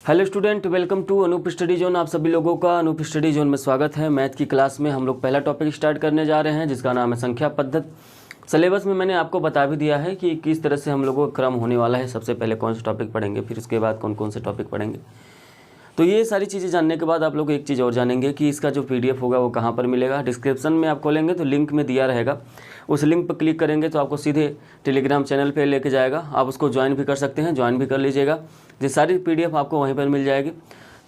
Hello student, welcome to Anoop study zone. आप सभी लोगों का अनूप स्टडी जोन में स्वागत है। मैथ की क्लास में हम लोग पहला टॉपिक स्टार्ट करने जा रहे हैं जिसका नाम है संख्या पद्धति। सिलेबस में मैंने आपको बता भी दिया है कि किस तरह से हम लोगों का क्रम होने वाला है। सबसे पहले कौन से टॉपिक पढ़ेंगे, फिर उसके बाद कौन कौन से टॉपिक पढ़ेंगे। तो ये सारी चीज़ें जानने के बाद आप लोग एक चीज़ और जानेंगे कि इसका जो PDF होगा वो कहाँ पर मिलेगा। डिस्क्रिप्शन में आप खोलेंगे तो लिंक में दिया रहेगा, उस लिंक पर क्लिक करेंगे तो आपको सीधे टेलीग्राम चैनल पे लेके जाएगा। आप उसको ज्वाइन भी कर सकते हैं, ज्वाइन भी कर लीजिएगा। ये सारी PDF आपको वहीं पर मिल जाएगी।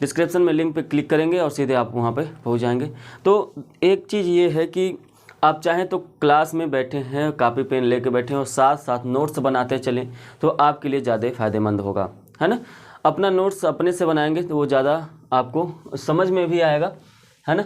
डिस्क्रिप्शन में लिंक पे क्लिक करेंगे और सीधे आप वहाँ पे पहुँच जाएंगे। तो एक चीज़ ये है कि आप चाहें तो क्लास में बैठे हैं, कापी पेन लेके बैठे हैं और साथ साथ नोट्स बनाते चलें तो आपके लिए ज़्यादा फ़ायदेमंद होगा, है ना। अपना नोट्स अपने से बनाएंगे तो वो ज़्यादा आपको समझ में भी आएगा, है ना।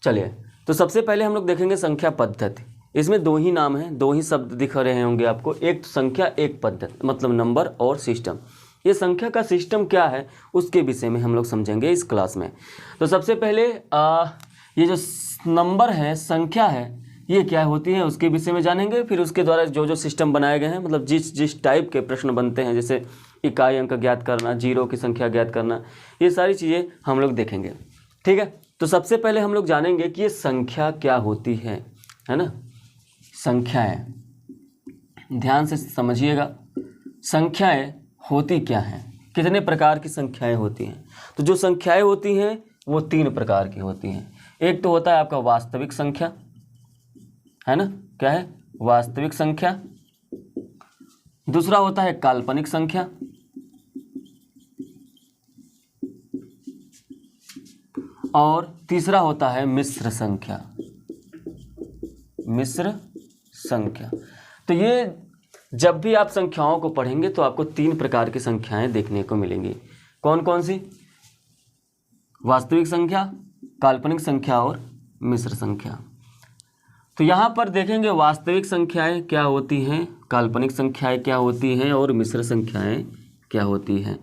चलिए, तो सबसे पहले हम लोग देखेंगे संख्या पद्धति। इसमें दो ही नाम हैं, दो ही शब्द दिख रहे होंगे आपको, एक तो संख्या, एक पद्धति, मतलब नंबर और सिस्टम। ये संख्या का सिस्टम क्या है उसके विषय में हम लोग समझेंगे इस क्लास में। तो सबसे पहले ये जो नंबर है, संख्या है, ये क्या होती है उसके विषय में जानेंगे। फिर उसके द्वारा जो जो सिस्टम बनाए गए हैं, मतलब जिस टाइप के प्रश्न बनते हैं, जैसे इकाई अंक ज्ञात करना, जीरो की संख्या ज्ञात करना, ये सारी चीज़ें हम लोग देखेंगे। ठीक है, तो सबसे पहले हम लोग जानेंगे कि ये संख्या क्या होती है ना। संख्याएं ध्यान से समझिएगा, संख्याएं होती क्या हैं, कितने प्रकार की संख्याएं होती हैं। तो जो संख्याएं होती हैं वो 3 प्रकार की होती हैं। एक तो होता है आपका वास्तविक संख्या, है ना, क्या है, वास्तविक संख्या। दूसरा होता है काल्पनिक संख्या, और तीसरा होता है मिश्र संख्या। मिश्र संख्या। तो ये जब भी आप संख्याओं को पढ़ेंगे तो आपको 3 प्रकार की संख्याएं देखने को मिलेंगी। कौन कौन सी? वास्तविक संख्या, काल्पनिक संख्या और मिश्र संख्या। तो यहाँ पर देखेंगे वास्तविक संख्याएं क्या होती हैं, काल्पनिक संख्याएं क्या होती हैं और मिश्र संख्याएं क्या होती हैं।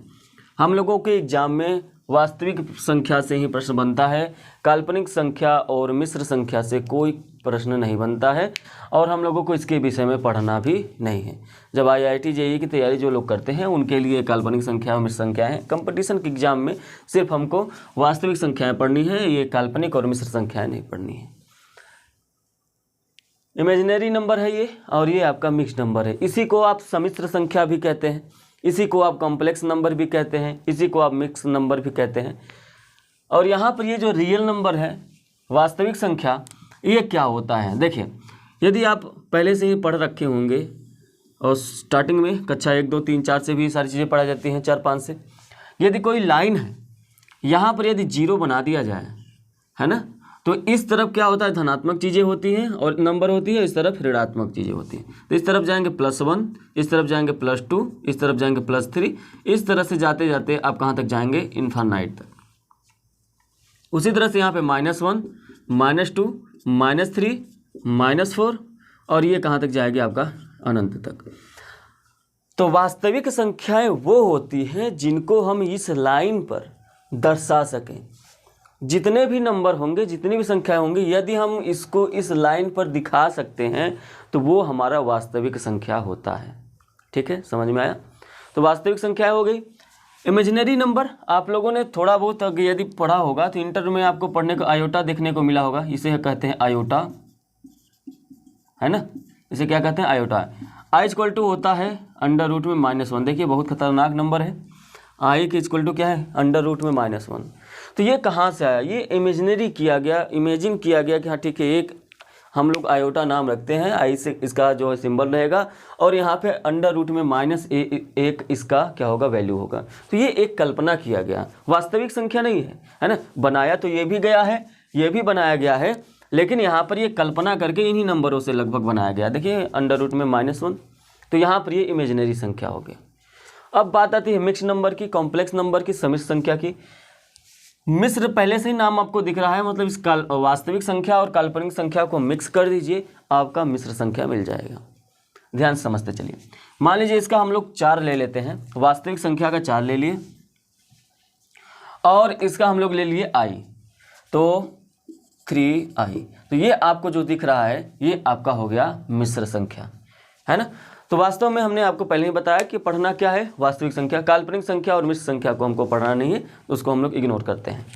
हम लोगों के एग्जाम में वास्तविक संख्या से ही प्रश्न बनता है, काल्पनिक संख्या और मिश्र संख्या से कोई प्रश्न नहीं बनता है, और हम लोगों को इसके विषय में पढ़ना भी नहीं है। जब IIT JEE की तैयारी जो लोग करते हैं उनके लिए काल्पनिक संख्या और मिश्र संख्या है। कंपटीशन के एग्जाम में सिर्फ हमको वास्तविक संख्याएं पढ़नी है, ये काल्पनिक और मिश्र संख्याएं नहीं पढ़नी है। इमेजिनरी नंबर है ये, और ये आपका मिक्स्ड नंबर है। इसी को आप सम्मिश्र संख्या भी कहते हैं, इसी को आप कॉम्प्लेक्स नंबर भी कहते हैं, इसी को आप मिक्स नंबर भी कहते हैं। और यहाँ पर ये जो रियल नंबर है, वास्तविक संख्या, ये क्या होता है। देखिए, यदि आप पहले से ही पढ़ रखे होंगे और स्टार्टिंग में कक्षा 1, 2, 3, 4 से भी सारी चीज़ें पढ़ाई जाती हैं, 4, 5 से। यदि कोई लाइन है, यहाँ पर यदि 0 बना दिया जाए, है ना, तो इस तरफ क्या होता है, धनात्मक चीज़ें होती हैं और नंबर होती है, इस तरफ ऋणात्मक चीज़ें होती हैं। तो इस तरफ जाएंगे +1, इस तरफ जाएंगे +2, इस तरफ जाएंगे +3, इस तरह से जाते जाते आप कहाँ तक जाएंगे, इन्फानाइट तक। उसी तरह से यहाँ पे -1, -2, -3, -4, और ये कहाँ तक जाएगी, आपका अनंत तक। तो वास्तविक संख्याएं वो होती हैं जिनको हम इस लाइन पर दर्शा सकें। जितने भी नंबर होंगे, जितनी भी संख्याएं होंगी, यदि हम इसको इस लाइन पर दिखा सकते हैं तो वो हमारा वास्तविक संख्या होता है। ठीक है, समझ में आया। तो वास्तविक संख्या हो गई। इमेजिनरी नंबर आप लोगों ने थोड़ा बहुत यदि पढ़ा होगा तो इंटर में आपको पढ़ने को आयोटा देखने को मिला होगा। इसे कहते हैं आयोटा, है ना, इसे क्या कहते हैं, आयोटा। I = होता है √(-1). देखिए, बहुत खतरनाक नंबर है। I के इक्वल टू क्या है, √(-1). तो ये कहाँ से आया, ये इमेजिनरी किया गया, इमेजिन किया गया कि हाँ ठीक है, एक हम लोग आयोटा नाम रखते हैं, आई से इसका जो है सिंबल रहेगा, और यहाँ पे √(-1) इसका क्या होगा, वैल्यू होगा। तो ये एक कल्पना किया गया, वास्तविक संख्या नहीं है ना। बनाया तो ये भी गया है, ये भी बनाया गया है, लेकिन यहाँ पर ये कल्पना करके इन्हीं नंबरों से लगभग बनाया गया। देखिए, √(-1), तो यहाँ पर ये इमेजिनरी संख्या हो गया। अब बात आती है मिक्स नंबर की, कॉम्प्लेक्स नंबर की, सम्मिश्र संख्या की। मिश्र पहले से ही नाम आपको दिख रहा है, मतलब इस वास्तविक संख्या और काल्पनिक संख्या को मिक्स कर दीजिए, आपका मिश्र संख्या मिल जाएगा। ध्यान से समझते चलिए। मान लीजिए इसका हम लोग 4 ले लेते हैं, वास्तविक संख्या का 4 ले लिए, और इसका हम लोग ले लिए I, तो 3I। तो ये आपको जो दिख रहा है ये आपका हो गया मिश्र संख्या, है ना। तो वास्तव में हमने आपको पहले ही बताया कि पढ़ना क्या है, वास्तविक संख्या, काल्पनिक संख्या और मिश्र संख्या को हमको पढ़ना नहीं है, तो उसको हम लोग इग्नोर करते हैं।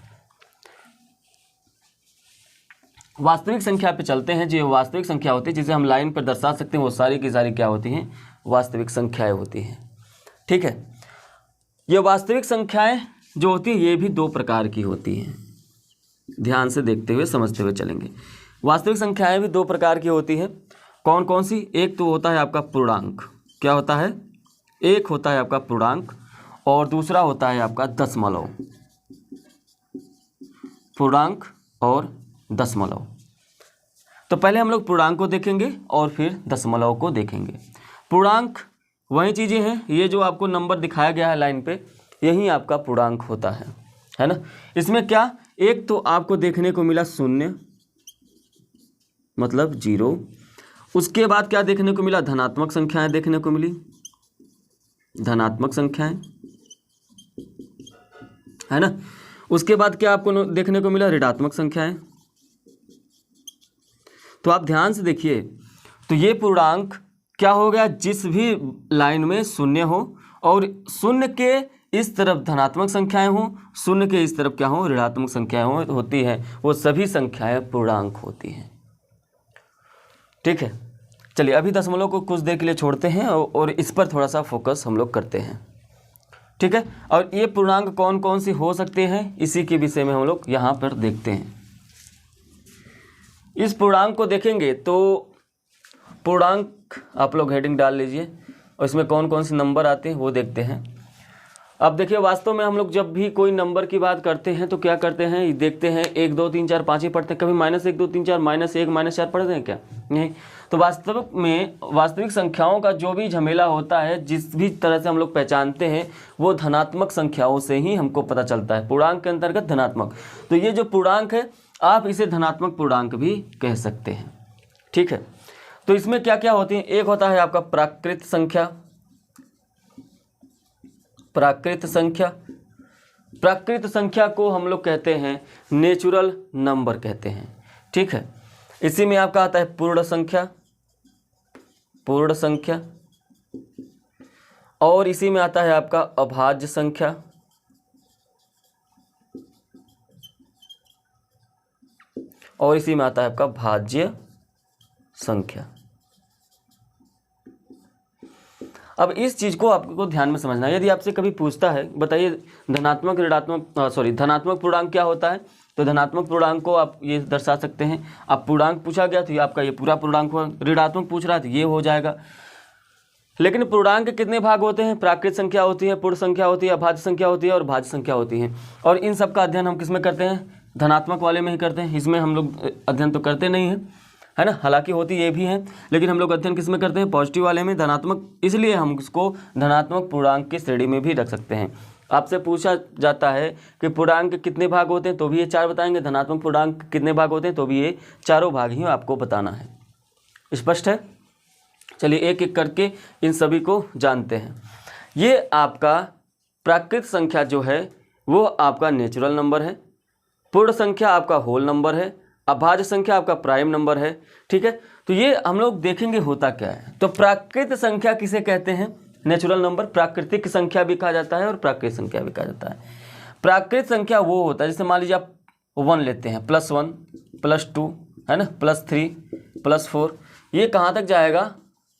वास्तविक संख्या पे चलते हैं। जो वास्तविक संख्या होती है जिसे हम लाइन पर दर्शा सकते हैं, वो सारी की सारी क्या होती हैं, वास्तविक संख्याएं होती हैं। ठीक है, ये वास्तविक संख्याएं जो होती है ये भी दो प्रकार की होती हैं, ध्यान से देखते हुए समझते हुए चलेंगे। वास्तविक संख्याएं भी दो प्रकार की होती है। कौन कौन सी? एक तो होता है आपका पूर्णांक। क्या होता है? एक होता है आपका पूर्णांक और दूसरा होता है आपका दशमलव। पूर्णांक और दशमलव। तो पहले हम लोग पूर्णांक को देखेंगे और फिर दशमलव को देखेंगे। पूर्णांक वही चीज़ें हैं, ये जो आपको नंबर दिखाया गया है लाइन पे, यही आपका पूर्णांक होता है ना। इसमें क्या, एक तो आपको देखने को मिला शून्य मतलब 0, उसके बाद क्या देखने को मिला, धनात्मक संख्याएं देखने को मिली, धनात्मक संख्याएं, है ना। उसके बाद क्या आपको देखने को मिला, ऋणात्मक संख्याएं। तो आप ध्यान से देखिए, तो ये पूर्णांक क्या हो गया, जिस भी लाइन में शून्य हो और शून्य के इस तरफ धनात्मक संख्याएं हो, शून्य के इस तरफ क्या हो, ऋणात्मक संख्याएं होती हैं, वो सभी संख्याएं पूर्णांक होती हैं। ठीक है, चलिए अभी दशमलव को कुछ देर के लिए छोड़ते हैं और इस पर थोड़ा सा फोकस हम लोग करते हैं। ठीक है, और ये पूर्णांक कौन कौन सी हो सकते हैं, इसी के विषय में हम लोग यहाँ पर देखते हैं। इस पूर्णांक को देखेंगे तो पूर्णांक आप लोग हेडिंग डाल लीजिए और इसमें कौन कौन से नंबर आते हैं वो देखते हैं। अब देखिए, वास्तव में हम लोग जब भी कोई नंबर की बात करते हैं तो क्या करते हैं, देखते हैं 1 2 3 4 5 ही पढ़ते हैं, कभी -1 2 3 4 -1 -4 पढ़ते हैं क्या? नहीं। तो वास्तव में वास्तविक संख्याओं का जो भी झमेला होता है, जिस भी तरह से हम लोग पहचानते हैं, वो धनात्मक संख्याओं से ही हमको पता चलता है। पूर्णांक के अंतर्गत धनात्मक, तो ये जो पूर्णांक है आप इसे धनात्मक पूर्णांक भी कह सकते हैं। ठीक है, तो इसमें क्या क्या होती है, एक होता है आपका प्राकृत संख्या। प्राकृत संख्या, प्राकृत संख्या को हम लोग कहते हैं नेचुरल नंबर कहते हैं। ठीक है, इसी में आपका आता है पूर्ण संख्या, पूर्ण संख्या, और इसी में आता है आपका अभाज्य संख्या, और इसी में आता है आपका भाज्य संख्या। अब इस चीज़ को आपको ध्यान में समझना है। यदि आपसे कभी पूछता है, बताइए धनात्मक धनात्मक पूर्णांक क्या होता है, तो धनात्मक पूर्णांक को आप ये दर्शा सकते हैं। अब पूर्णांक पूछा गया तो ये आपका ये पूरा पूर्णांक हुआ, ऋणात्मक पूछ रहा है तो ये हो जाएगा। लेकिन पूर्णांक के कितने भाग होते हैं, प्राकृत संख्या होती है, पूर्ण संख्या होती है, अभाज्य संख्या होती है और भाज्य संख्या होती है। और इन सब का अध्ययन हम किस में करते हैं, धनात्मक वाले में ही करते हैं। इसमें हम लोग अध्ययन तो करते नहीं हैं, है ना, हालांकि होती ये भी है, लेकिन हम लोग अध्ययन किस में करते हैं, पॉजिटिव वाले में, धनात्मक, इसलिए हम इसको धनात्मक पूर्णांक की श्रेणी में भी रख सकते हैं। आपसे पूछा जाता है कि पूर्णांक कितने भाग होते हैं, तो भी ये 4 बताएंगे, धनात्मक पूर्णांक कितने भाग होते हैं, तो भी ये चारों भाग ही आपको बताना है। स्पष्ट है? चलिए एक एक करके इन सभी को जानते हैं। ये आपका प्राकृत संख्या जो है वो आपका नेचुरल नंबर है, पूर्ण संख्या आपका होल नंबर है, अभाज्य संख्या आपका प्राइम नंबर है। ठीक है, तो ये हम लोग देखेंगे होता क्या है। तो प्राकृत संख्या किसे कहते हैं, नेचुरल नंबर, प्राकृतिक संख्या भी कहा जाता है और प्राकृत संख्या भी कहा जाता है। प्राकृत संख्या वो होता है, जैसे मान लीजिए आप 1 लेते हैं, +1 +2 है ना, +3 +4, ये कहाँ तक जाएगा,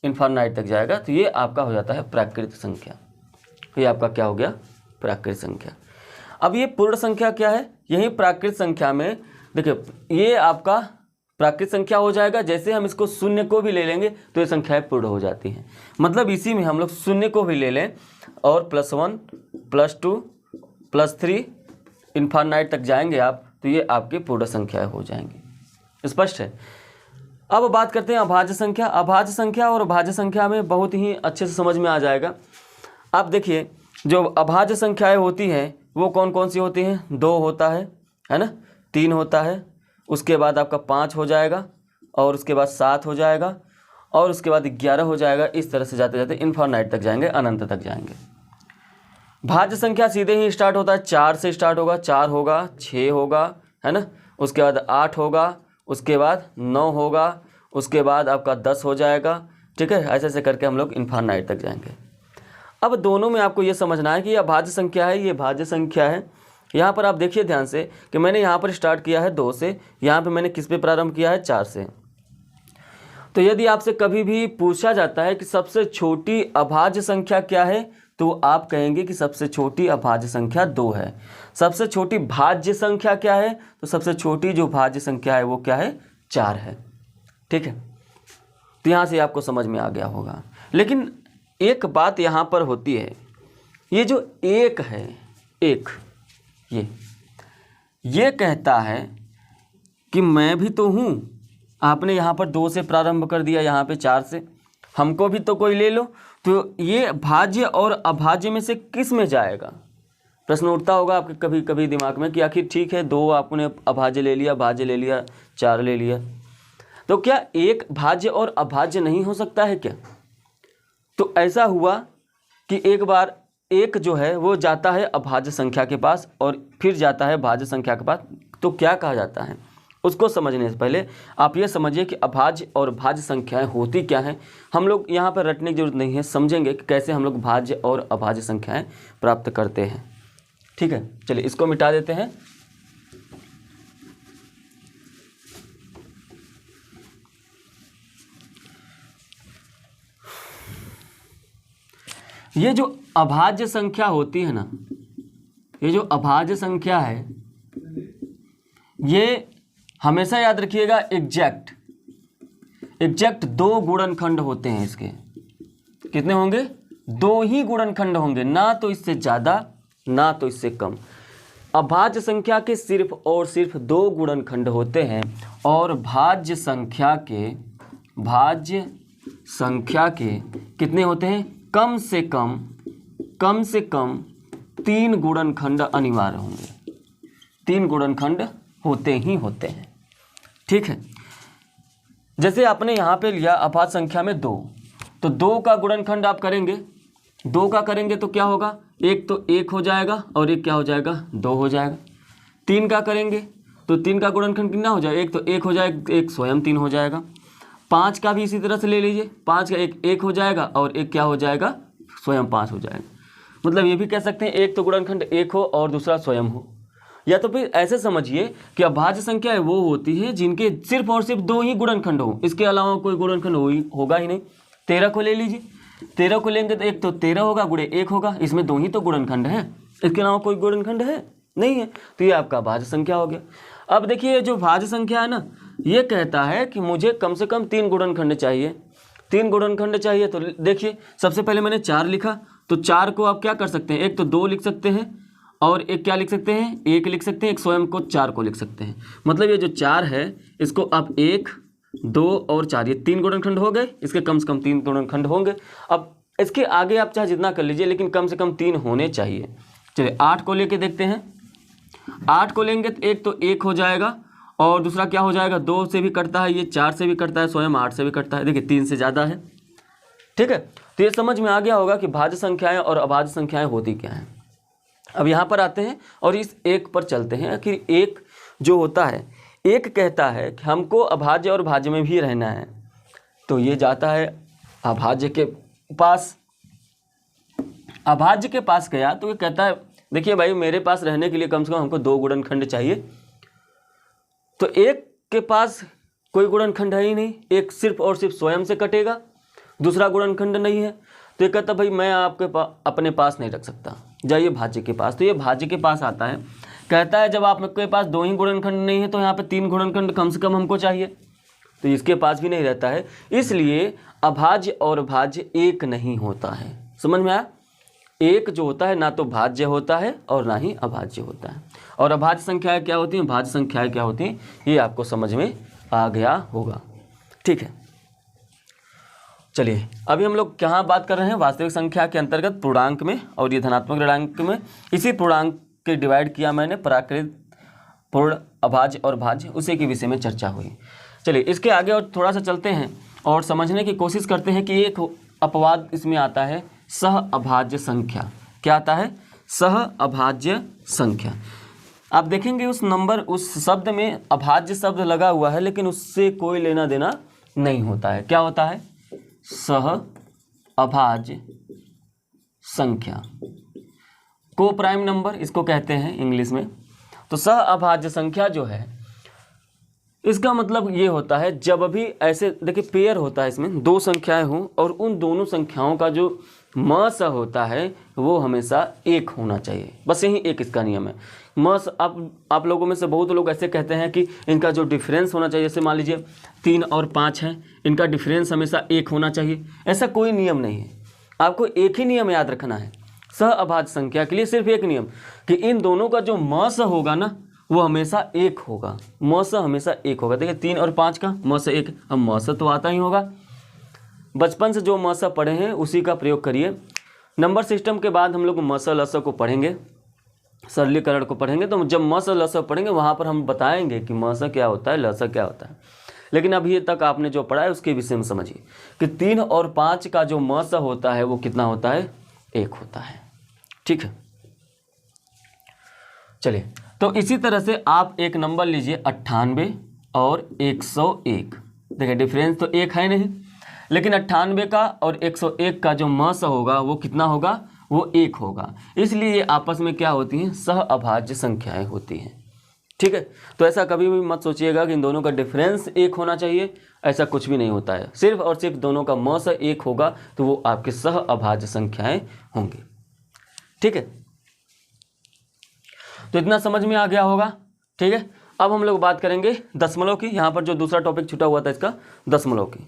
इन्फानाइट तक जाएगा। तो ये आपका हो जाता है प्राकृत संख्या। ये आपका क्या हो गया, प्राकृत संख्या। अब ये पूर्ण संख्या क्या है, यही प्राकृत संख्या में देखिए, ये आपका प्राकृत संख्या हो जाएगा। जैसे हम इसको शून्य को भी ले लेंगे तो ये संख्याएं पूर्ण हो जाती हैं। मतलब इसी में हम लोग शून्य को भी ले लें और +1 +2 +3 इन्फानाइट तक जाएंगे आप, तो ये आपकी पूर्ण संख्याएं हो जाएंगी। स्पष्ट है? अब बात करते हैं अभाज्य संख्या। अभाज्य संख्या और भाज्य संख्या में बहुत ही अच्छे से समझ में आ जाएगा। आप देखिए, जो अभाज्य संख्याएं होती हैं वो कौन कौन सी होती हैं, 2 होता है ना, 3 होता है, उसके बाद आपका 5 हो जाएगा, और उसके बाद 7 हो जाएगा, और उसके बाद 11 हो जाएगा। इस तरह से जाते जाते इन्फानाइट तक जाएंगे, अनंत तक जाएंगे। भाज्य संख्या सीधे ही स्टार्ट होता है, 4 से स्टार्ट होगा, 4 होगा, 6 होगा, है ना, उसके बाद 8 होगा, उसके बाद 9 होगा, उसके बाद आपका 10 हो जाएगा, ठीक है, ऐसे ऐसे करके हम लोग इन्फानाइट तक जाएंगे। अब दोनों में आपको ये समझना है कि यह भाज्य संख्या है, ये भाज्य संख्या है। यहाँ पर आप देखिए ध्यान से कि मैंने यहाँ पर स्टार्ट किया है 2 से, यहाँ पे मैंने किस पे प्रारंभ किया है 4 से। तो यदि आपसे कभी भी पूछा जाता है कि सबसे छोटी अभाज्य संख्या क्या है, तो आप कहेंगे कि सबसे छोटी अभाज्य संख्या 2 है। सबसे छोटी भाज्य संख्या क्या है, तो सबसे छोटी जो भाज्य संख्या है वो क्या है, 4 है। ठीक है, तो यहाँ से आपको समझ में आ गया होगा। लेकिन एक बात यहाँ पर होती है, ये जो एक है, एक ये कहता है कि मैं भी तो हूँ। आपने यहाँ पर 2 से प्रारंभ कर दिया, यहाँ पे 4 से, हमको भी तो कोई ले लो। तो ये भाज्य और अभाज्य में से किस में जाएगा? प्रश्न उठता होगा आपके कभी कभी दिमाग में कि आखिर ठीक है 2 आपने अभाज्य ले लिया, भाज्य ले लिया, 4 ले लिया, तो क्या एक भाज्य और अभाज्य नहीं हो सकता है क्या? तो ऐसा हुआ कि एक बार एक जो है वो जाता है अभाज्य संख्या के पास और फिर जाता है भाज्य संख्या के पास, तो क्या कहा जाता है उसको समझने से पहले आप ये समझिए कि अभाज्य और भाज्य संख्याएं होती क्या हैं। हम लोग यहाँ पर रटने की जरूरत नहीं है, समझेंगे कि कैसे हम लोग भाज्य और अभाज्य संख्याएं प्राप्त करते हैं। ठीक है, चलिए इसको मिटा देते हैं। ये जो अभाज्य संख्या होती है ना, ये जो अभाज्य संख्या है, ये हमेशा याद रखिएगा एग्जैक्ट 2 गुणनखंड होते हैं इसके। कितने होंगे? 2 ही गुणनखंड होंगे, ना तो इससे ज़्यादा ना तो इससे कम। अभाज्य संख्या के सिर्फ और सिर्फ 2 गुणनखंड होते हैं और भाज्य संख्या के कितने होते हैं? कम से कम 3 गुणनखंड अनिवार्य होंगे। 3 गुणनखंड होते ही होते हैं। ठीक है, जैसे आपने यहाँ पे लिया अभाज्य संख्या में 2, तो 2 का गुणनखंड आप करेंगे, 2 का करेंगे तो क्या होगा? एक तो 1 हो जाएगा और एक क्या हो जाएगा? 2 हो जाएगा। 3 का करेंगे तो 3 का गुणनखंड कितना हो जाएगा? एक तो 1 हो जाएगा, एक स्वयं 3 हो जाएगा। 5 का भी इसी तरह से ले लीजिए, 5 का एक हो जाएगा और एक क्या हो जाएगा? स्वयं 5 हो जाएगा। मतलब ये भी कह सकते हैं एक तो गुणनखंड 1 हो और दूसरा स्वयं हो। या तो फिर ऐसे समझिए कि अभाज्य संख्या वो होती है जिनके सिर्फ और सिर्फ 2 ही गुणनखंड हो, इसके अलावा कोई गुणनखंड होगा ही नहीं। 13 को ले लीजिए, 13 को लेंगे तो एक तो 13 होगा गुणे 1 होगा, इसमें 2 ही तो गुणनखंड है, इसके अलावा कोई गुणनखंड है नहीं है, तो ये आपका भाज्य संख्या हो गया। अब देखिए जो भाज्य संख्या है ना, ये कहता है कि मुझे कम से कम 3 गुणनखंड चाहिए। 3 गुणनखंड चाहिए तो देखिए सबसे पहले मैंने 4 लिखा, तो 4 को आप क्या कर सकते हैं? एक तो 2 लिख सकते हैं और एक क्या लिख सकते हैं? 1 लिख सकते हैं, एक स्वयं को 4 को लिख सकते हैं। मतलब ये जो 4 है इसको आप 1, 2 और 4 ये 3 गुणनखंड हो गए, इसके कम से कम 3 गुणनखंड होंगे। अब इसके आगे आप चाहे जितना कर लीजिए, लेकिन कम से कम 3 होने चाहिए। चलिए 8 को लेके देखते हैं। 8 को लेंगे तो एक तो 1 हो जाएगा और दूसरा क्या हो जाएगा? 2 से भी कटता है, ये 4 से भी कटता है, स्वयं 8 से भी कटता है। देखिए 3 से ज़्यादा है। ठीक है, तो ये समझ में आ गया होगा कि भाज्य संख्याएं और अभाज्य संख्याएं होती क्या हैं। अब यहाँ पर आते हैं और इस एक पर चलते हैं कि एक जो होता है, एक कहता है कि हमको अभाज्य और भाज्य में भी रहना है, तो ये जाता है अभाज्य के पास। अभाज्य के पास गया तो ये कहता है देखिए भाई मेरे पास रहने के लिए कम से कम हमको 2 गुणनखंड चाहिए। तो एक के पास कोई गुणनखंड है ही नहीं, एक सिर्फ और सिर्फ स्वयं से कटेगा, दूसरा गुणनखंड नहीं है, तो ये कहता भाई मैं आपके अपने पास नहीं रख सकता, जाइए भाज्य के पास। तो ये भाज्य के पास आता है, कहता है जब आपके पास 2 ही गुणनखंड नहीं है तो यहाँ पे 3 गुणनखंड कम से कम हमको चाहिए, तो इसके पास भी नहीं रहता है। इसलिए अभाज्य और भाज्य एक नहीं होता है। समझ में आया? एक जो होता है ना तो भाज्य होता है और ना ही अभाज्य होता है। और अभाज्य संख्याएं क्या होती हैं, भाज्य संख्याएं क्या होती हैं, ये आपको समझ में आ गया होगा। ठीक है, चलिए अभी हम लोग कहाँ बात कर रहे हैं? वास्तविक संख्या के अंतर्गत पूर्णांक में, और ये धनात्मक ऋणांक में। इसी पूर्णांक के डिवाइड किया मैंने प्राकृत, पूर्ण, अभाज्य और भाज्य, उसी के विषय में चर्चा हुई। चलिए इसके आगे और थोड़ा सा चलते हैं और समझने की कोशिश करते हैं कि एक अपवाद इसमें आता है, सह अभाज्य संख्या। क्या आता है? सह अभाज्य संख्या। आप देखेंगे उस नंबर, उस शब्द में अभाज्य शब्द लगा हुआ है, लेकिन उससे कोई लेना देना नहीं होता है। क्या होता है? सह अभाज्य संख्या, को प्राइम नंबर इसको कहते हैं इंग्लिश में। तो सह अभाज्य संख्या जो है इसका मतलब ये होता है जब भी ऐसे देखिए पेयर होता है, इसमें दो संख्याएं हों और उन दोनों संख्याओं का जो म स होता है वो हमेशा एक होना चाहिए, बस यही एक इसका नियम है। म स आप लोगों में से बहुत लोग ऐसे कहते हैं कि इनका जो डिफरेंस होना चाहिए, जैसे मान लीजिए 3 और 5 हैं, इनका डिफरेंस हमेशा एक होना चाहिए। ऐसा कोई नियम नहीं है, आपको एक ही नियम याद रखना है सह अभाज्य संख्या के लिए, सिर्फ एक नियम कि इन दोनों का जो म स होगा ना वो हमेशा एक होगा, म स हमेशा एक होगा। देखिए 3 और 5 का म स एक, अब म स तो आता ही होगा, बचपन से जो म स पढ़े हैं उसी का प्रयोग करिए। नंबर सिस्टम के बाद हम लोग म स ल स को पढ़ेंगे, सरलीकरण को पढ़ेंगे। तो जब म स ल स पढ़ेंगे वहाँ पर हम बताएंगे कि म स क्या होता है, ल स क्या होता है। लेकिन अभी तक आपने जो पढ़ा है उसके विषय में समझिए कि 3 और 5 का जो म स होता है वो कितना होता है, एक होता है। ठीक है, चलिए तो इसी तरह से आप एक नंबर लीजिए 98 और 101। देखिए डिफरेंस तो एक है नहीं, लेकिन 98 का और 101 का जो म स होगा वो कितना होगा, वो एक होगा। इसलिए ये आपस में क्या होती हैं, सह अभाज्य संख्याएं होती हैं। ठीक है, तो ऐसा कभी भी मत सोचिएगा कि इन दोनों का डिफरेंस एक होना चाहिए, ऐसा कुछ भी नहीं होता है। सिर्फ और सिर्फ दोनों का म स एक होगा तो वो आपके सह अभाज्य संख्याएं होंगी। ठीक है, तो इतना समझ में आ गया होगा। ठीक है, अब हम लोग बात करेंगे दशमलव की। यहाँ पर जो दूसरा टॉपिक छूटा हुआ था इसका, दशमलव की।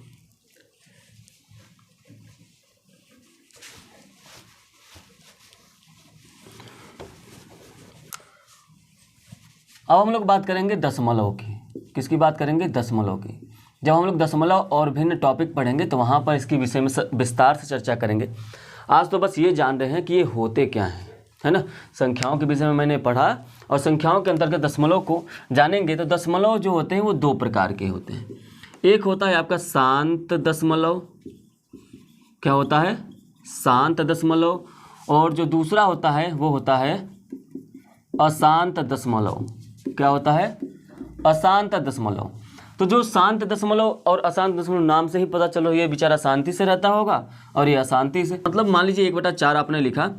अब हम लोग बात करेंगे दशमलव की। किसकी बात करेंगे, दशमलव की। जब हम लोग दशमलव और भिन्न टॉपिक पढ़ेंगे तो वहाँ पर इसके विषय में विस्तार से चर्चा करेंगे। आज तो बस ये जान रहे हैं कि ये होते क्या हैं, है ना। संख्याओं के विषय में मैंने पढ़ा और संख्याओं के अंतर्गत दशमलव को जानेंगे। तो दशमलव जो होते हैं वो दो प्रकार के होते हैं। एक होता है आपका शांत दशमलव, क्या होता है, शांत दशमलव। और जो दूसरा होता है वो होता है अशांत दशमलव। क्या होता है, अशांत दशमलव। तो जो शांत दशमलव और अशांत दशमलव, नाम से ही पता चलो ये बेचारा शांति से रहता होगा और ये अशांति से। मतलब मान लीजिए 1/4 आपने लिखा,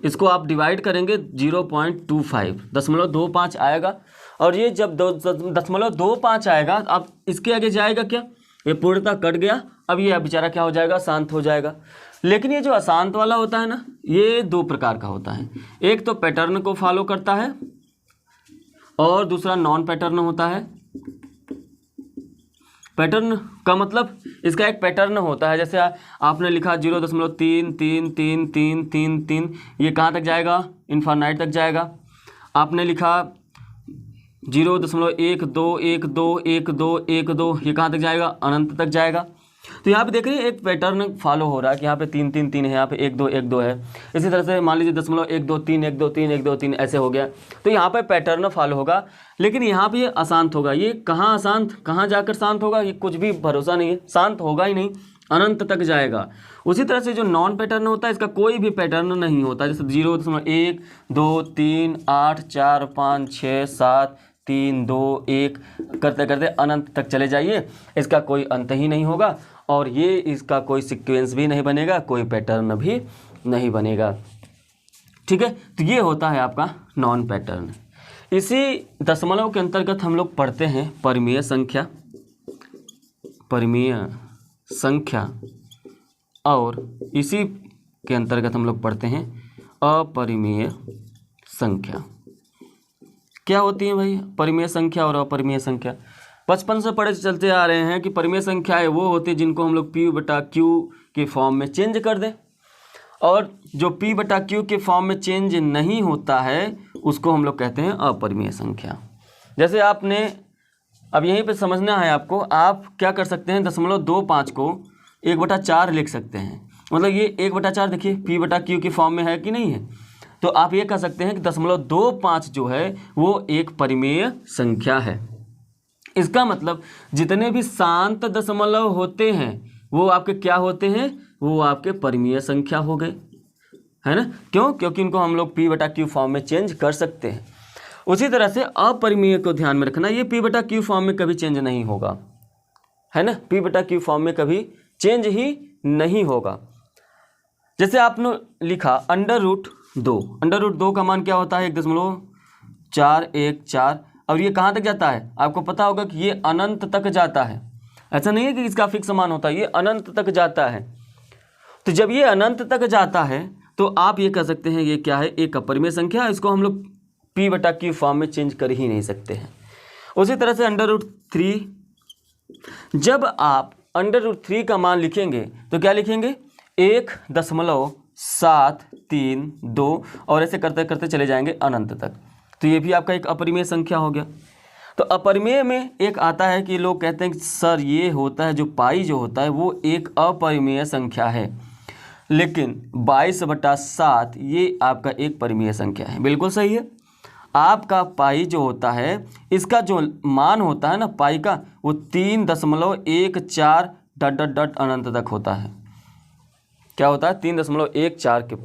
इसको आप डिवाइड करेंगे 0.25, 0.25 आएगा। और ये जब 0.25 आएगा, अब इसके आगे जाएगा क्या, ये पूर्णतः कट गया। अब ये बेचारा क्या हो जाएगा, शांत हो जाएगा। लेकिन ये जो अशांत वाला होता है ना, ये दो प्रकार का होता है। एक तो पैटर्न को फॉलो करता है और दूसरा नॉन पैटर्न होता है। पैटर्न का मतलब इसका एक पैटर्न होता है। जैसे आपने लिखा 0.333333, ये कहाँ तक जाएगा, इन्फानाइट तक जाएगा। आपने लिखा 0.12121212, ये कहाँ तक जाएगा, अनंत तक जाएगा। तो यहाँ पे देख रहे हैं एक पैटर्न फॉलो हो रहा है कि यहाँ पे 3 3 3 है, यहाँ पे 1 2 1 2 है। इसी तरह से मान लीजिए 1 2 3 1 2 3 1 2 3 ऐसे हो गया। तो यहाँ पे पैटर्न फॉलो होगा। लेकिन यहाँ पे ये अशांत होगा। ये कहाँ अशांत, कहाँ जाकर शांत होगा, ये कुछ भी भरोसा नहीं है, शांत होगा ही नहीं, अनंत तक जाएगा। उसी तरह से जो नॉन पैटर्न होता है इसका कोई भी पैटर्न नहीं होता। जैसे 0.1 2 3 8 4 5 6 7 3 2 1 करते करते अनंत तक चले जाइए, इसका कोई अंत ही नहीं होगा। और ये इसका कोई सीक्वेंस भी नहीं बनेगा, कोई पैटर्न भी नहीं बनेगा। ठीक है, तो ये होता है आपका नॉन पैटर्न। इसी दशमलव के अंतर्गत हम लोग पढ़ते हैं परिमेय संख्या, परिमेय संख्या। और इसी के अंतर्गत हम लोग पढ़ते हैं अपरिमेय संख्या। क्या होती है भाई परिमेय संख्या और अपरिमेय संख्या? बचपन से पढ़े चलते आ रहे हैं कि परिमेय संख्याएं वो होती है जिनको हम लोग P/Q के फॉर्म में चेंज कर दें, और जो P/Q के फॉर्म में चेंज नहीं होता है उसको हम लोग कहते हैं अपरिमेय संख्या। जैसे आपने अब यहीं पे समझना है आपको, आप क्या कर सकते हैं, 0.25 को 1/4 लिख सकते हैं। मतलब ये 1/4 देखिए P/Q के फॉर्म में है कि नहीं है। तो आप ये कह सकते हैं कि 0.25 जो है वो एक परिमेय संख्या है। इसका मतलब जितने भी शांत दशमलव होते हैं वो आपके क्या होते हैं, वो आपके परिमेय संख्या हो गए, है ना। क्यों? क्योंकि इनको हम लोग P/Q फॉर्म में चेंज कर सकते हैं। उसी तरह से अपरिमेय को ध्यान में रखना, ये P/Q फॉर्म में कभी चेंज नहीं होगा, है ना। P/Q फॉर्म में कभी चेंज ही नहीं होगा। जैसे आपने लिखा अंडर रूट 2, अंडर रूट 2 का मान क्या होता है 1.414, और ये कहाँ तक जाता है आपको पता होगा कि ये अनंत तक जाता है। ऐसा नहीं है कि इसका फिक्स मान होता है, ये अनंत तक जाता है। तो जब ये अनंत तक जाता है तो आप ये कह सकते हैं ये क्या है, एक अपरिमेय संख्या। इसको हम लोग p/q फॉर्म में चेंज कर ही नहीं सकते हैं। उसी तरह से अंडर रूट 3, जब आप अंडर रूट 3 का मान लिखेंगे तो क्या लिखेंगे 1.732, और ऐसे करते करते चले जाएंगे अनंत तक। तो ये भी आपका एक अपरिमेय संख्या हो गया। तो अपरिमेय में एक आता है कि लोग कहते हैं कि सर ये होता है जो पाई जो होता है वो एक अपरिमेय संख्या है, लेकिन 22/7 ये आपका एक परिमेय संख्या है। बिल्कुल सही है। आपका पाई जो होता है इसका जो मान होता है ना पाई का, वो 3.14 ... अनंत तक होता है। क्या होता है 3.14 के,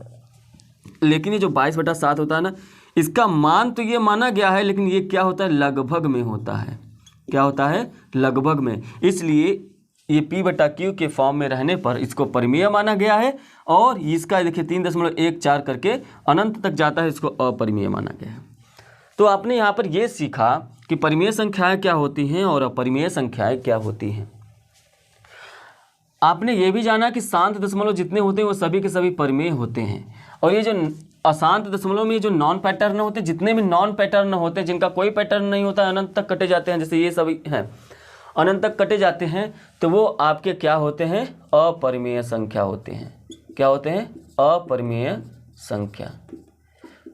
लेकिन ये जो 22/7 होता है ना, इसका मान तो ये माना गया है, लेकिन ये क्या होता है लगभग में होता है। क्या होता है लगभग में, इसलिए ये p/q के फॉर्म में रहने पर इसको परिमेय माना गया है, और इसका देखिए 3.14 करके अनंत तक जाता है, इसको अपरिमेय माना गया है। तो आपने यहाँ पर ये सीखा कि परिमेय संख्याएं क्या होती हैं और अपरिमेय संख्याएं क्या होती हैं। आपने ये भी जाना कि शांत दशमलव जितने होते हैं वो सभी के सभी परिमेय होते हैं, और ये जो अशांत दशमलव में जो नॉन पैटर्न होते हैं, जितने भी नॉन पैटर्न होते हैं जिनका कोई पैटर्न नहीं होता, अनंत तक कटे जाते हैं, जैसे ये सभी हैं अनंत तक कटे जाते हैं, तो वो आपके क्या होते हैं अपरिमेय संख्या होते हैं। क्या होते हैं अपरिमेय संख्या।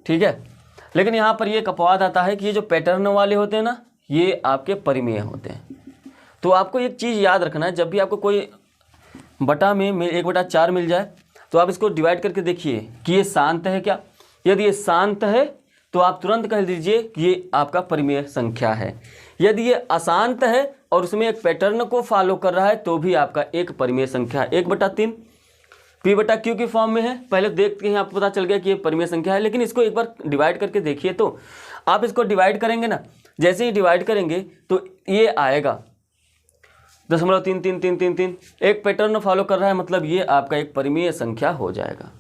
ठीक है। लेकिन यहाँ पर ये एक अपवाद आता है कि ये जो पैटर्न वाले होते हैं ना, ये आपके परिमेय होते हैं। तो आपको एक चीज़ याद रखना है, जब भी आपको कोई बटा में 1/4 मिल जाए तो आप इसको डिवाइड करके देखिए कि ये शांत है क्या। यदि ये शांत है तो आप तुरंत कह दीजिए कि ये आपका परिमेय संख्या है। यदि ये अशांत है और उसमें एक पैटर्न को फॉलो कर रहा है तो भी आपका एक परिमेय संख्या है। 1/3 p/q की फॉर्म में है। पहले देखते हैं आपको पता चल गया कि ये परिमेय संख्या है, लेकिन इसको एक बार डिवाइड करके देखिए। तो आप इसको डिवाइड करेंगे ना, जैसे ही डिवाइड करेंगे तो ये आएगा 0.3333, एक पैटर्न फॉलो कर रहा है, मतलब ये आपका एक परिमेय संख्या हो जाएगा,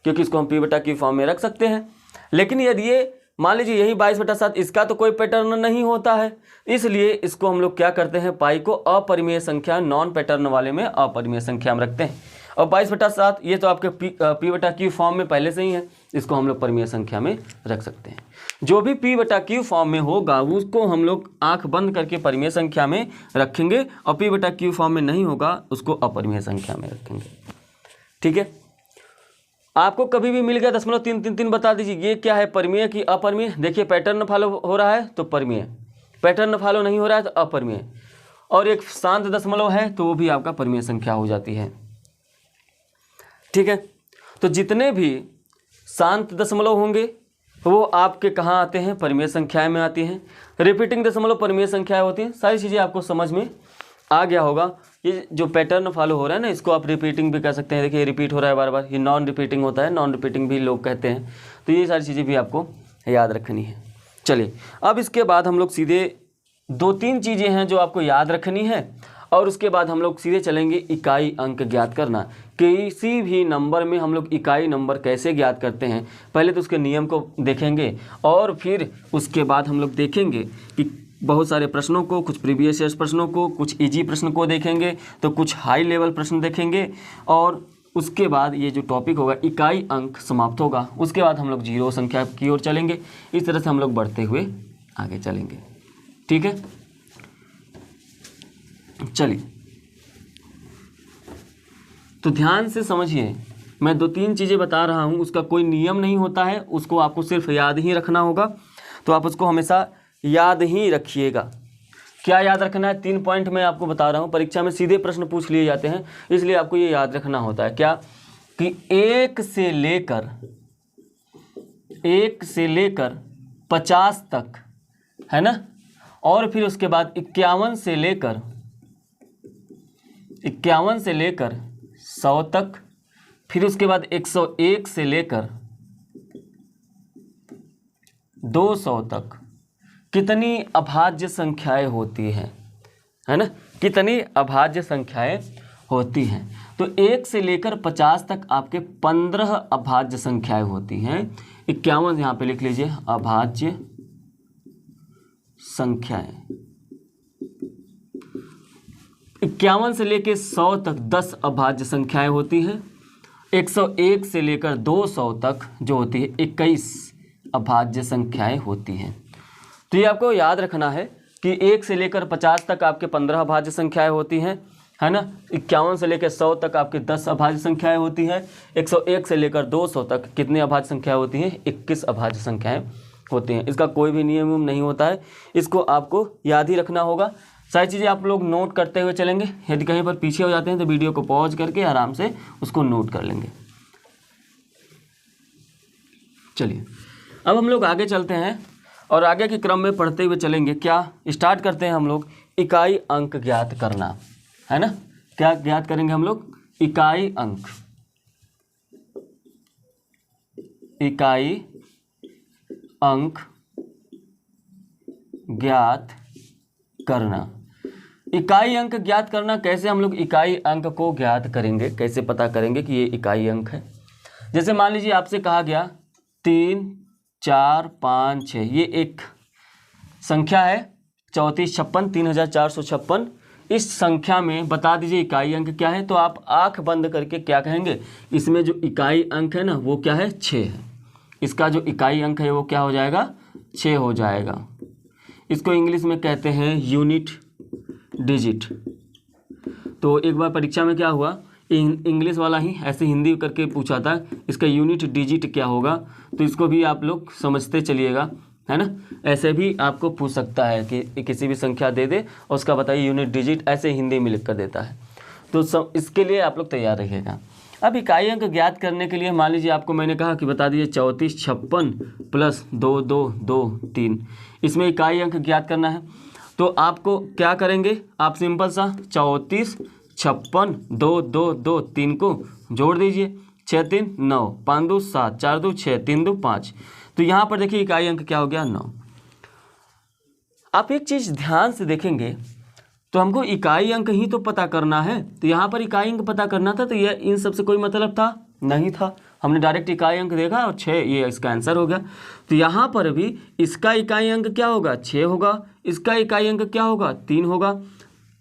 क्योंकि इसको हम p/q फॉर्म में रख सकते हैं। लेकिन यदि ये मान लीजिए यही 22/7, इसका तो कोई पैटर्न नहीं होता है, इसलिए इसको हम लोग क्या करते हैं पाई को अपरिमेय संख्या नॉन पैटर्न वाले में अपरिमेय संख्या में रखते हैं। और 22/7 ये तो आपके p/q फॉर्म में पहले से ही है, इसको हम लोग परिमेय संख्या में रख सकते हैं। जो भी p/q फॉर्म में होगा उसको हम लोग आंख बंद करके परिमेय संख्या में रखेंगे, और p/q फॉर्म में नहीं होगा उसको अपरिमेय संख्या में रखेंगे। ठीक है। आपको कभी भी मिल गया 0.333 बता दीजिए ये क्या है, परिमेय की अपरिमेय। देखिए पैटर्न फॉलो हो रहा है तो परिमेय, पैटर्न फॉलो नहीं हो रहा है तो अपरिमेय, और एक शांत दशमलव है तो वो भी आपका परिमेय संख्या हो जाती है। ठीक है। तो जितने भी शांत दशमलव होंगे वो आपके कहाँ आते हैं परिमेय संख्याएं में आती हैं। रिपीटिंग दशमलव परिमेय संख्याएं होती हैं। सारी चीज़ें आपको समझ में आ गया होगा। ये जो पैटर्न फॉलो हो रहा है ना, इसको आप रिपीटिंग भी कह सकते हैं। देखिए रिपीट हो रहा है बार बार, ये नॉन रिपीटिंग होता है, नॉन रिपीटिंग भी लोग कहते हैं। तो ये सारी चीज़ें भी आपको याद रखनी है। चलिए अब इसके बाद हम लोग सीधे 2-3 चीज़ें हैं जो आपको याद रखनी है, और उसके बाद हम लोग सीधे चलेंगे इकाई अंक ज्ञात करना। किसी भी नंबर में हम लोग इकाई नंबर कैसे ज्ञात करते हैं, पहले तो उसके नियम को देखेंगे, और फिर उसके बाद हम लोग देखेंगे कि बहुत सारे प्रश्नों को, कुछ प्रीवियस ईयर प्रश्नों को, कुछ इजी प्रश्न को देखेंगे, तो कुछ हाई लेवल प्रश्न देखेंगे, और उसके बाद ये जो टॉपिक होगा इकाई अंक समाप्त होगा। उसके बाद हम लोग जीरो संख्या की ओर चलेंगे। इस तरह से हम लोग बढ़ते हुए आगे चलेंगे। ठीक है। चलिए तो ध्यान से समझिए, मैं 2-3 चीज़ें बता रहा हूँ, उसका कोई नियम नहीं होता है, उसको आपको सिर्फ याद ही रखना होगा। तो आप उसको हमेशा याद ही रखिएगा। क्या याद रखना है? 3 पॉइंट मैं आपको बता रहा हूँ, परीक्षा में सीधे प्रश्न पूछ लिए जाते हैं, इसलिए आपको ये याद रखना होता है। क्या कि 1 से लेकर 50 तक है ना, और फिर उसके बाद 51 से लेकर 100 तक, फिर उसके बाद 101 से लेकर 200 तक कितनी अभाज्य संख्याएं होती हैं, है ना, कितनी अभाज्य संख्याएं होती हैं। तो 1 से लेकर 50 तक आपके 15 अभाज्य संख्याएं होती हैं। 51 यहाँ पे लिख लीजिए, अभाज्य संख्याएं। 51 से लेकर 100 तक 10 अभाज्य संख्याएं होती हैं। 101 से लेकर 200 तक जो होती है 21 अभाज्य संख्याएं होती हैं। तो ये आपको याद रखना है कि 1 से लेकर 50 तक आपके 15 अभाज्य संख्याएं होती हैं, है ना। 51 से लेकर 100 तक आपके 10 अभाज्य संख्याएं होती हैं। 101 से लेकर 200 तक कितनी अभाज्य संख्याएं होती हैं? 21 अभाज्य संख्याएं होती हैं। इसका कोई भी नियम नहीं होता है, इसको आपको याद ही रखना होगा। सारी चीज़ें आप लोग नोट करते हुए चलेंगे। यदि कहीं पर पीछे हो जाते हैं तो वीडियो को पॉज करके आराम से उसको नोट कर लेंगे। चलिए अब हम लोग आगे चलते हैं और आगे के क्रम में पढ़ते हुए चलेंगे। क्या स्टार्ट करते हैं हम लोग इकाई अंक ज्ञात करना, है ना। क्या ज्ञात करेंगे हम लोग? इकाई अंक। इकाई अंक ज्ञात करना। इकाई अंक ज्ञात करना कैसे हम लोग इकाई अंक को ज्ञात करेंगे, कैसे पता करेंगे कि ये इकाई अंक है? जैसे मान लीजिए आपसे कहा गया 3, 4, 5, 6, ये एक संख्या है 3456, 3456। इस संख्या में बता दीजिए इकाई अंक क्या है। तो आप आंख बंद करके क्या कहेंगे? इसमें जो इकाई अंक है ना वो क्या है? 6 है। इसका जो इकाई अंक है वो क्या हो जाएगा? 6 हो जाएगा। इसको इंग्लिश में कहते हैं यूनिट डिजिट। तो एक बार परीक्षा में क्या हुआ, इंग्लिश वाला ही ऐसे हिंदी करके पूछा था, इसका यूनिट डिजिट क्या होगा। तो इसको भी आप लोग समझते चलिएगा, है ना। ऐसे भी आपको पूछ सकता है कि किसी भी संख्या दे दे और उसका बताइए यूनिट डिजिट, ऐसे हिंदी में लिख कर देता है। तो इसके लिए आप लोग तैयार रहिएगा। अब इकाई अंक ज्ञात करने के लिए मान लीजिए आपको मैंने कहा कि बता दीजिए 3456 प्लस 2, 2, 2, 3, इसमें इकाई अंक ज्ञात करना है। तो आपको क्या करेंगे? आप सिंपल सा 34, 56, 2, 2, 2, 3 को जोड़ दीजिए। 6, 3, 9, 5, 2, 7, 4, 2, 6, 3, 2, 5। तो यहाँ पर देखिए इकाई अंक क्या हो गया? 9। आप एक चीज़ ध्यान से देखेंगे तो हमको इकाई अंक ही तो पता करना है। तो यहाँ पर इकाई अंक पता करना था, तो ये इन सब से कोई मतलब था नहीं था। हमने डायरेक्ट इकाई अंक देखा और 6, ये इसका आंसर हो गया। तो यहाँ पर भी इसका इकाई अंक क्या होगा? 6 होगा। इसका इकाई अंक क्या होगा? 3 होगा।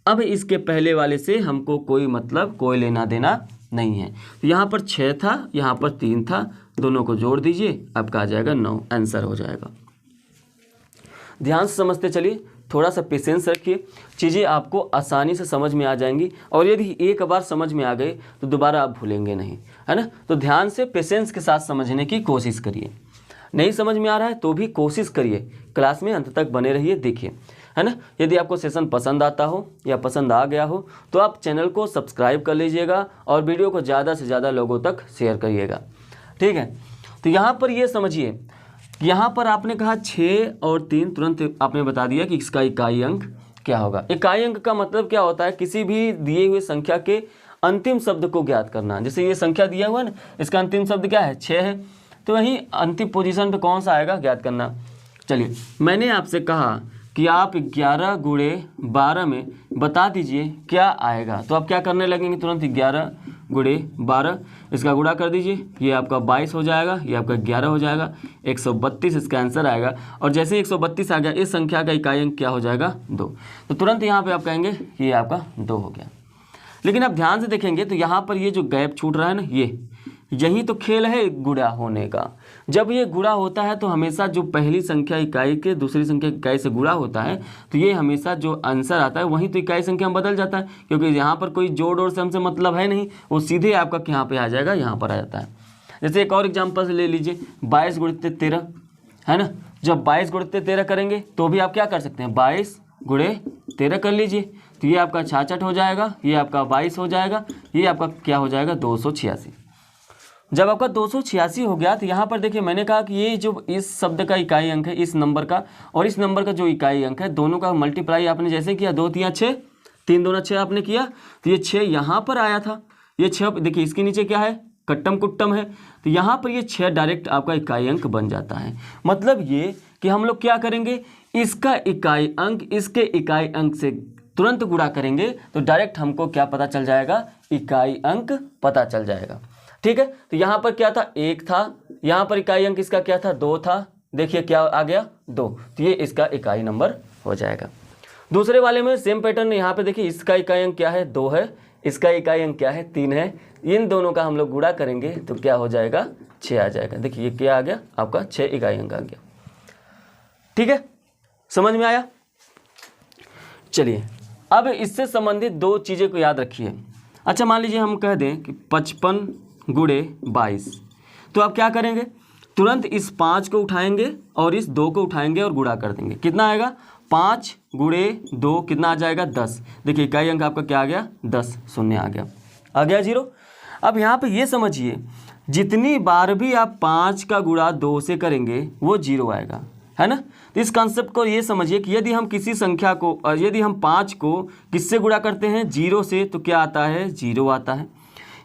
अब इसके पहले वाले से हमको कोई मतलब, कोई लेना देना नहीं है। तो यहाँ पर 6 था, यहाँ पर 3 था, दोनों को जोड़ दीजिए, आपका आ जाएगा 9, आंसर हो जाएगा। ध्यान से समझते चलिए, थोड़ा सा पेशेंस रखिए, चीज़ें आपको आसानी से समझ में आ जाएंगी। और यदि एक बार समझ में आ गए तो दोबारा आप भूलेंगे नहीं, है ना। तो ध्यान से पेशेंस के साथ समझने की कोशिश करिए। नहीं समझ में आ रहा है तो भी कोशिश करिए, क्लास में अंत तक बने रहिए, देखिए, है ना। यदि आपको सेशन पसंद आता हो या पसंद आ गया हो तो आप चैनल को सब्सक्राइब कर लीजिएगा और वीडियो को ज़्यादा से ज़्यादा लोगों तक शेयर करिएगा, ठीक है। तो यहाँ पर ये समझिए, यहाँ पर आपने कहा 6 और 3, तुरंत आपने बता दिया कि इसका इकाई अंक क्या होगा। इकाई अंक का मतलब क्या होता है? किसी भी दिए हुए संख्या के अंतिम शब्द को ज्ञात करना। जैसे ये संख्या दिया हुआ है ना, इसका अंतिम शब्द क्या है? 6 है। तो वहीं अंतिम पोजीशन पे कौन सा आएगा ज्ञात करना। चलिए, मैंने आपसे कहा कि आप 11 गुणे 12 में बता दीजिए क्या आएगा। तो आप क्या करने लगेंगे? तुरंत 11 गुणे 12, इसका गुणा कर दीजिए, ये आपका 22 हो जाएगा, ये आपका 11 हो जाएगा, 132 इसका आंसर आएगा। और जैसे ही 132 आ गया, इस संख्या का इकाई अंक क्या हो जाएगा? 2। तो तुरंत यहाँ पे आप कहेंगे कि ये आपका 2 हो गया। लेकिन आप ध्यान से देखेंगे तो यहाँ पर ये जो गैप छूट रहा है ना, यही तो खेल है गुणा होने का। जब ये गुणा होता है तो हमेशा जो पहली संख्या इकाई के दूसरी संख्या इकाई से गुणा होता है तो ये हमेशा जो आंसर आता है वहीं तो इकाई संख्या में बदल जाता है, क्योंकि यहाँ पर कोई जोड़ और सम से मतलब है नहीं, वो सीधे आपका यहाँ पे आ जाएगा, यहाँ पर आ जाता है। जैसे एक और एग्जाम्पल ले लीजिए, 22 गुणित 13, है ना। जब 22 गुणित 13 करेंगे तो भी आप क्या कर सकते हैं? 22 गुणे 13 कर लीजिए, तो ये आपका 66 हो जाएगा, ये आपका 22 हो जाएगा, ये आपका क्या हो जाएगा? 286। जब आपका 286 हो गया तो यहाँ पर देखिए मैंने कहा कि ये जो इस शब्द का इकाई अंक है, इस नंबर का और इस नंबर का जो इकाई अंक है, दोनों का मल्टीप्लाई आपने जैसे किया, 2 3 6, 3 2 6 आपने किया, तो ये 6 यहाँ पर आया था। ये 6 देखिए, इसके नीचे क्या है? कट्टम कुट्टम है, तो यहाँ पर ये 6 डायरेक्ट आपका इकाई अंक बन जाता है। मतलब ये कि हम लोग क्या करेंगे? इसका इकाई अंक इसके इकाई अंक से तुरंत गुणा करेंगे तो डायरेक्ट हमको क्या पता चल जाएगा, इकाई अंक पता चल जाएगा। ठीक है, तो यहाँ पर क्या था, 1 था, यहाँ पर इकाई अंक इसका क्या था, 2 था, देखिए क्या आ गया 2, तो ये इसका इकाई नंबर हो जाएगा। दूसरे वाले में सेम पैटर्न, यहाँ पे देखिए इसका इकाई अंक क्या है, 2 है, इसका इकाई अंक क्या है, 3 है, इन दोनों का हम लोग गुणा करेंगे तो क्या हो जाएगा, 6 आ जाएगा। देखिए ये क्या आ गया आपका, 6 इकाई अंक आ गया। ठीक है, समझ में आया। चलिए अब इससे संबंधित 2 चीज़ें को याद रखिए। अच्छा मान लीजिए हम कह दें कि 55 गुणे 22, तो आप क्या करेंगे, तुरंत इस 5 को उठाएंगे और इस 2 को उठाएंगे और गुणा कर देंगे। कितना आएगा, 5 गुणे 2 कितना आ जाएगा, 10। देखिए इकाई अंक आपका क्या आ गया, 10, शून्य आ गया 0। अब यहाँ पे ये समझिए, जितनी बार भी आप 5 का गुणा 2 से करेंगे वो 0 आएगा, है ना। तो इस कॉन्सेप्ट को ये समझिए कि यदि हम किसी संख्या को, यदि हम 5 को किससे गुणा करते हैं, 0 से, तो क्या आता है, 0 आता है।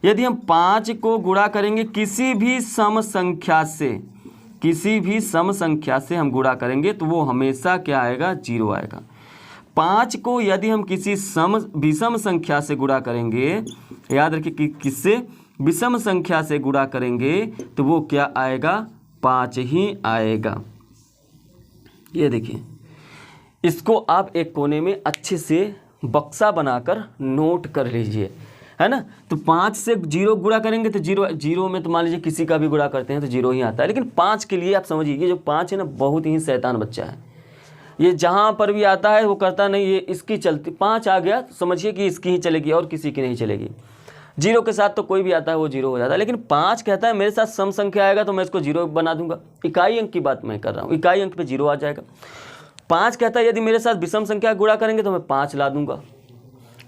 यदि हम 5 को गुणा करेंगे किसी भी सम संख्या से, किसी भी सम संख्या से हम गुणा करेंगे तो वो हमेशा क्या आएगा, 0 आएगा। 5 को यदि हम किसी विषम संख्या से गुणा करेंगे, याद रखिए कि किससे, विषम संख्या से गुणा करेंगे तो वो क्या आएगा, 5 ही आएगा। ये देखिए, इसको आप एक कोने में अच्छे से बक्सा बनाकर नोट कर लीजिए, है ना। तो 5 से 0 गुणा करेंगे तो 0 में तो मान लीजिए किसी का भी गुणा करते हैं तो 0 ही आता है। लेकिन 5 के लिए आप समझिए, ये जो 5 है ना, बहुत ही शैतान बच्चा है। ये जहाँ पर भी आता है वो करता नहीं, ये इसकी चलती, 5 आ गया तो समझिए कि इसकी ही चलेगी और किसी की नहीं चलेगी। 0 के साथ तो कोई भी आता है वो 0 हो जाता है, लेकिन 5 कहता है मेरे साथ सम संख्या आएगा तो मैं इसको 0 बना दूंगा। इकाई अंक की बात मैं कर रहा हूँ, इकाई अंक पे 0 आ जाएगा। 5 कहता है यदि मेरे साथ विषम संख्या गुणा करेंगे तो मैं 5 ला दूंगा,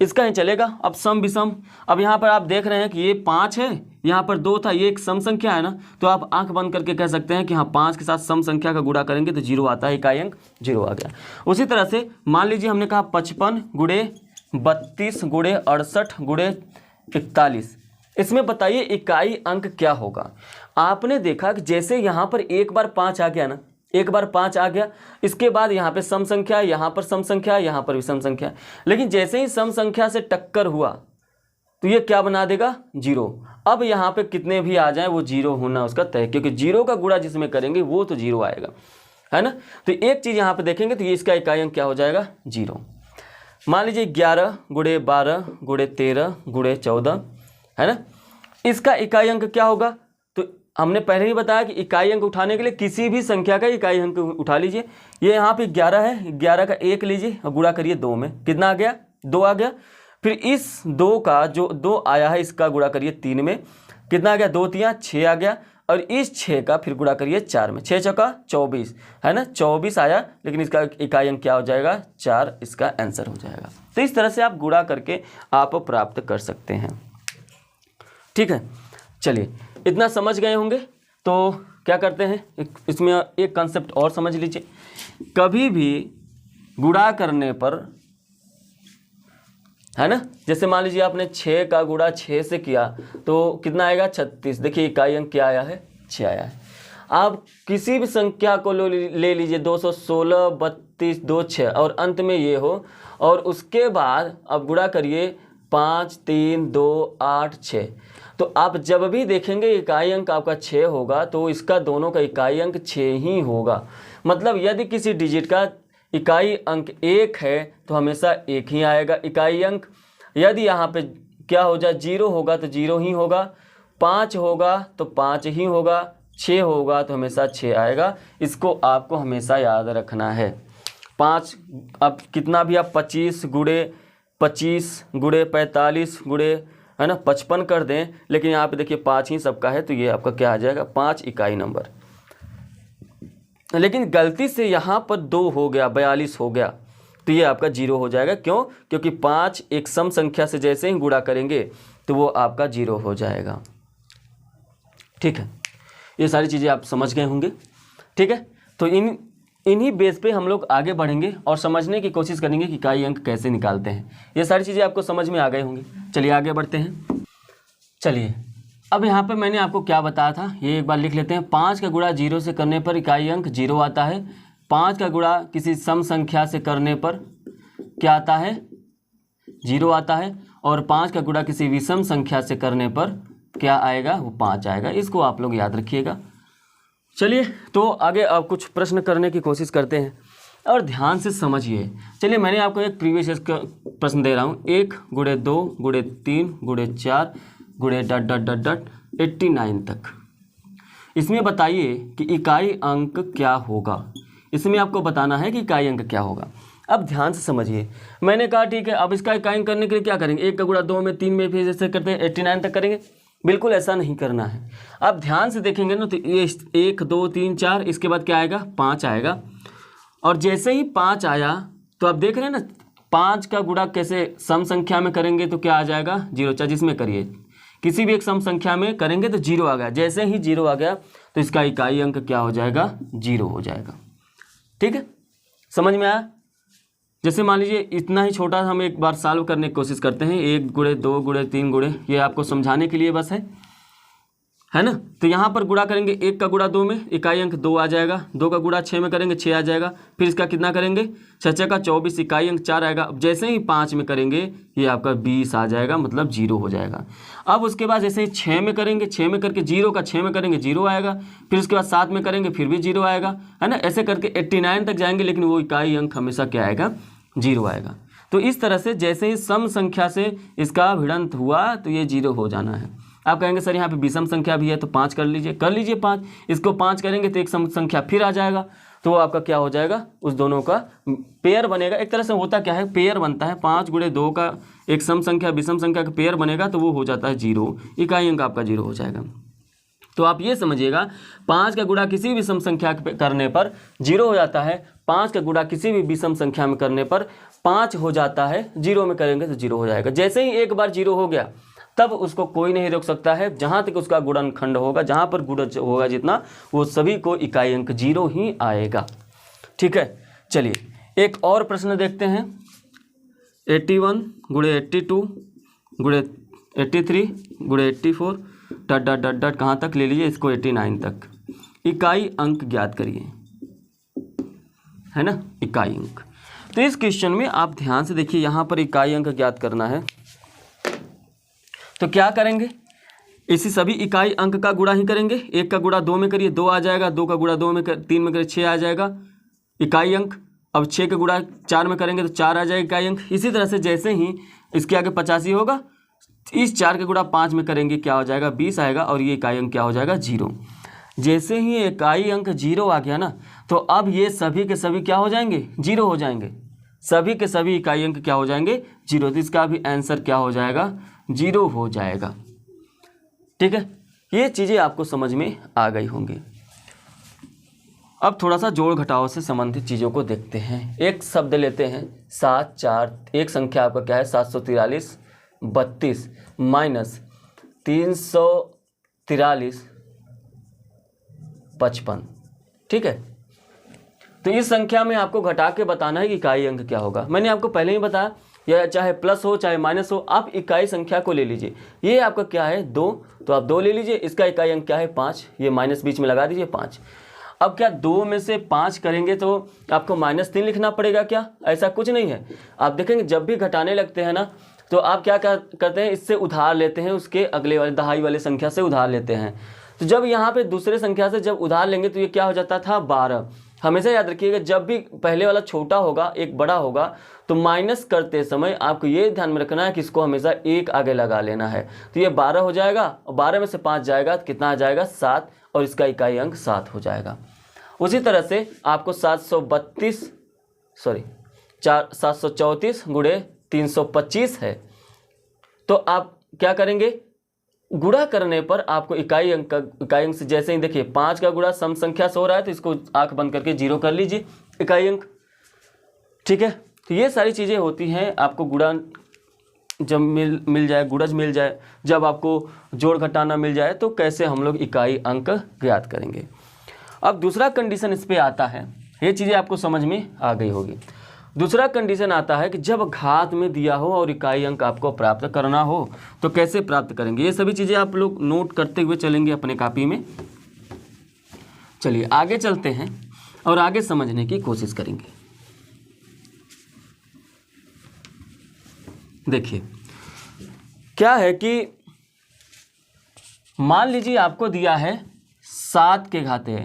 इसका ही चलेगा। अब सम विषम, अब यहाँ पर आप देख रहे हैं कि ये 5 है, यहाँ पर 2 था, ये एक सम संख्या है ना, तो आप आंख बंद करके कह सकते हैं कि हाँ 5 के साथ सम संख्या का गुणा करेंगे तो 0 आता है, इकाई अंक 0 आ गया। उसी तरह से मान लीजिए हमने कहा 55 गुणे 32 गुणे 68 गुणे 41, इसमें बताइए इकाई अंक क्या होगा। आपने देखा कि जैसे यहाँ पर एक बार 5 आ गया ना, एक बार 5 आ गया, इसके बाद यहाँ पे सम संख्या, यहाँ पर सम संख्या, यहाँ पर विषम संख्या, लेकिन जैसे ही सम संख्या से टक्कर हुआ तो ये क्या बना देगा, 0। अब यहाँ पे कितने भी आ जाए वो 0 होना उसका तय, क्योंकि 0 का गुणा जिसमें करेंगे वो तो 0 आएगा, है ना। तो एक चीज़ यहाँ पे देखेंगे तो ये इसका इकाई अंक क्या हो जाएगा, 0। मान लीजिए 11 गुणे 12 गुणे 13 गुणे 14, है ना, इसका इकाई अंक क्या होगा। तो हमने पहले ही बताया कि इकाई अंक उठाने के लिए किसी भी संख्या का इकाई अंक उठा लीजिए। ये यहाँ पे 11 है, 11 का 1 लीजिए और गुणा करिए 2 में, कितना आ गया, 2 आ गया। फिर इस 2 का जो 2 आया है इसका गुणा करिए 3 में, कितना आ गया, 2 3 6 आ गया। और इस 6 का फिर गुणा करिए 4 में, 6 चौका 24, है ना, 24 आया, लेकिन इसका इकाई अंक क्या हो जाएगा, 4, इसका आंसर हो जाएगा। तो इस तरह से आप गुणा करके आप प्राप्त कर सकते हैं। ठीक है, चलिए इतना समझ गए होंगे। तो क्या करते हैं, इसमें एक कंसेप्ट और समझ लीजिए। कभी भी गुणा करने पर, है ना, जैसे मान लीजिए आपने 6 का गुणा 6 से किया तो कितना आएगा, 36। देखिए इकाई अंक क्या आया है, 6 आया है। आप किसी भी संख्या को ले लीजिए, 216 32 2 6 और अंत में ये हो, और उसके बाद अब गुणा करिए 5 3 2 8 6। तो आप जब भी देखेंगे इकाई अंक आपका 6 होगा तो इसका दोनों का इकाई अंक 6 ही होगा। मतलब यदि किसी डिजिट का इकाई अंक 1 है तो हमेशा 1 ही आएगा इकाई अंक। यदि यहाँ पे क्या हो जाए, 0 होगा तो 0 ही होगा, 5 होगा तो 5 ही होगा, 6 होगा तो हमेशा 6 आएगा। इसको आपको हमेशा याद रखना है। 5, अब कितना भी आप 25 गुणे 45 गुणे, है ना, 55 कर दें, लेकिन यहाँ पे देखिए 5 ही सबका है तो ये आपका क्या आ जाएगा, 5 इकाई नंबर। लेकिन गलती से यहाँ पर 2 हो गया, 42 हो गया, तो ये आपका 0 हो जाएगा। क्यों, क्योंकि 5 एक सम संख्या से जैसे ही गुणा करेंगे तो वो आपका 0 हो जाएगा। ठीक है, ये सारी चीज़ें आप समझ गए होंगे। ठीक है, तो इन्हीं बेस पे हम लोग आगे बढ़ेंगे और समझने की कोशिश करेंगे कि इकाई अंक कैसे निकालते हैं। ये सारी चीज़ें आपको समझ में आ गई होंगी। चलिए आगे बढ़ते हैं। चलिए अब यहाँ पे मैंने आपको क्या बताया था ये एक बार लिख लेते हैं। 5 का गुणा 0 से करने पर इकाई अंक 0 आता है। 5 का गुणा किसी सम संख्या से करने पर क्या आता है, 0 आता है, और 5 का गुणा किसी विषम संख्या से करने पर क्या आएगा, वो 5 आएगा। इसको आप लोग याद रखिएगा। चलिए तो आगे अब कुछ प्रश्न करने की कोशिश करते हैं और ध्यान से समझिए। चलिए मैंने आपको एक प्रीवियस का प्रश्न दे रहा हूँ, 1 × 2 × 3 × 4 × ... 89 तक। इसमें बताइए कि इकाई अंक क्या होगा। इसमें आपको बताना है कि इकाई अंक क्या होगा। अब ध्यान से समझिए, मैंने कहा ठीक है, अब इसका इकाई अंक करने के लिए क्या करेंगे, 1 का गुणा 2 में 3 में, फिर जैसे करते हैं 89 तक करेंगे। बिल्कुल ऐसा नहीं करना है। अब ध्यान से देखेंगे ना तो ये 1 2 3 4, इसके बाद क्या आएगा, 5 आएगा। और जैसे ही 5 आया तो आप देख रहे हैं ना, 5 का गुणा कैसे सम संख्या में करेंगे तो क्या आ जाएगा, 0। चाहे जिसमें करिए, किसी भी एक सम संख्या में करेंगे तो 0 आ गया। जैसे ही 0 आ गया तो इसका इकाई अंक क्या हो जाएगा, 0 हो जाएगा। ठीक है, समझ में आया। जैसे मान लीजिए इतना ही छोटा हम एक बार सॉल्व करने की कोशिश करते हैं, 1 × 2 × 3 × ये आपको समझाने के लिए बस है ना। तो यहाँ पर गुणा करेंगे, 1 का गुणा 2 में इकाई अंक 2 आ जाएगा, 2 का गुणा 6 में करेंगे 6 आ जाएगा, फिर इसका कितना करेंगे 6 का 24, इकाई अंक 4 आएगा। अब जैसे ही 5 में करेंगे ये आपका 20 आ जाएगा, मतलब 0 हो जाएगा। अब उसके बाद जैसे ही 6 में करेंगे, 6 में करके 0 का 6 में करेंगे 0 आएगा, फिर उसके बाद 7 में करेंगे फिर भी 0 आएगा, है ना। ऐसे करके 89 तक जाएंगे, लेकिन वो इकाई अंक हमेशा क्या आएगा, 0 आएगा। तो इस तरह से जैसे ही सम संख्या से इसका भिड़ंत हुआ तो ये 0 हो जाना है। आप कहेंगे सर यहाँ पे विषम संख्या भी है तो 5 कर लीजिए, 5। इसको 5 करेंगे तो एक सम संख्या फिर आ जाएगा, तो वो आपका क्या हो जाएगा, उस दोनों का पेयर बनेगा। एक तरह से होता क्या है, पेयर बनता है। 5 × 2 का एक सम संख्या विषम संख्या का पेयर बनेगा तो वो हो जाता है 0, इकाई अंक आपका 0 हो जाएगा। तो आप ये समझिएगा, 5 का गुणा किसी भी सम संख्या करने पर 0 हो जाता है, 5 का गुणा किसी भी विषम संख्या में करने पर 5 हो जाता है, 0 में करेंगे तो 0 हो जाएगा। जैसे ही एक बार 0 हो गया तब उसको कोई नहीं रोक सकता है। जहाँ तक उसका गुणनखंड होगा, जहाँ पर गुणज होगा जितना, वो सभी को इकाई अंक 0 ही आएगा। ठीक है, चलिए एक और प्रश्न देखते हैं। 81 × 82 × 83 × 84 ... कहाँ तक ले लीजिए इसको, 89 तक। इकाई अंक ज्ञात करिए, है ना, इकाई अंक। तो इस क्वेश्चन में आप ध्यान से देखिए, यहाँ पर इकाई अंक ज्ञात करना है तो क्या करेंगे, इसी सभी इकाई अंक का गुणा ही करेंगे। 1 का गुणा 2 में करिए 2 आ जाएगा, 2 का गुणा 3 में करिए 6 आ जाएगा इकाई अंक। अब 6 का गुणा 4 में करेंगे तो 4 आ जाएगा इकाई अंक। इसी तरह से जैसे ही इसके आगे 85 होगा, इस 4 का गुणा 5 में करेंगे क्या हो जाएगा, 20 आएगा, और ये इकाई अंक क्या हो जाएगा, 0। जैसे ही इकाई अंक 0 आ गया ना, तो अब ये सभी के सभी क्या हो जाएंगे, 0 हो जाएंगे। सभी के सभी इकाई अंक क्या हो जाएंगे, 0। तो इसका भी आंसर क्या हो जाएगा, 0 हो जाएगा। ठीक है, ये चीज़ें आपको समझ में आ गई होंगी। अब थोड़ा सा जोड़ घटाव से संबंधित चीज़ों को देखते हैं। एक शब्द लेते हैं 7 4, एक संख्या आपका क्या है 743 32 माइनस 343 55। ठीक है, तो इस संख्या में आपको घटा के बताना है कि इकाई अंक क्या होगा। मैंने आपको पहले ही बताया, या चाहे प्लस हो चाहे माइनस हो, आप इकाई संख्या को ले लीजिए। ये आपका क्या है 2, तो आप 2 ले लीजिए। इसका इकाई अंक क्या है 5, ये माइनस बीच में लगा दीजिए 5। अब क्या 2 में से 5 करेंगे तो आपको -3 लिखना पड़ेगा क्या, ऐसा कुछ नहीं है। आप देखेंगे जब भी घटाने लगते हैं ना, तो आप क्या करते हैं, इससे उधार लेते हैं, उसके अगले वाले दहाई वाले संख्या से उधार लेते हैं। तो जब यहाँ पे दूसरे संख्या से जब उधार लेंगे तो ये क्या हो जाता था 12। हमेशा याद रखिएगा, जब भी पहले वाला छोटा होगा एक बड़ा होगा तो माइनस करते समय आपको ये ध्यान में रखना है कि इसको हमेशा 1 आगे लगा लेना है। तो ये 12 हो जाएगा, और 12 में से 5 जाएगा तो कितना आ जाएगा 7, और इसका इकाई अंक 7 हो जाएगा। उसी तरह से आपको 734 × 325 है, तो आप क्या करेंगे, गुणा करने पर आपको इकाई अंक से, जैसे ही देखिए 5 का गुणा सम संख्या से हो रहा है तो इसको आंख बंद करके 0 कर लीजिए इकाई अंक। ठीक है, तो ये सारी चीज़ें होती हैं। आपको गुणा जब मिल जाए, गुणज मिल जाए, जब आपको जोड़ घटाना मिल जाए, तो कैसे हम लोग इकाई अंक ज्ञात करेंगे। अब दूसरा कंडीशन इस पे आता है, ये चीज़ें आपको समझ में आ गई होगी। दूसरा कंडीशन आता है कि जब घात में दिया हो और इकाई अंक आपको प्राप्त करना हो तो कैसे प्राप्त करेंगे। ये सभी चीज़ें आप लोग नोट करते हुए चलेंगे अपने कॉपी में। चलिए आगे चलते हैं और आगे समझने की कोशिश करेंगे। देखिए क्या है कि मान लीजिए आपको दिया है 7 के घाते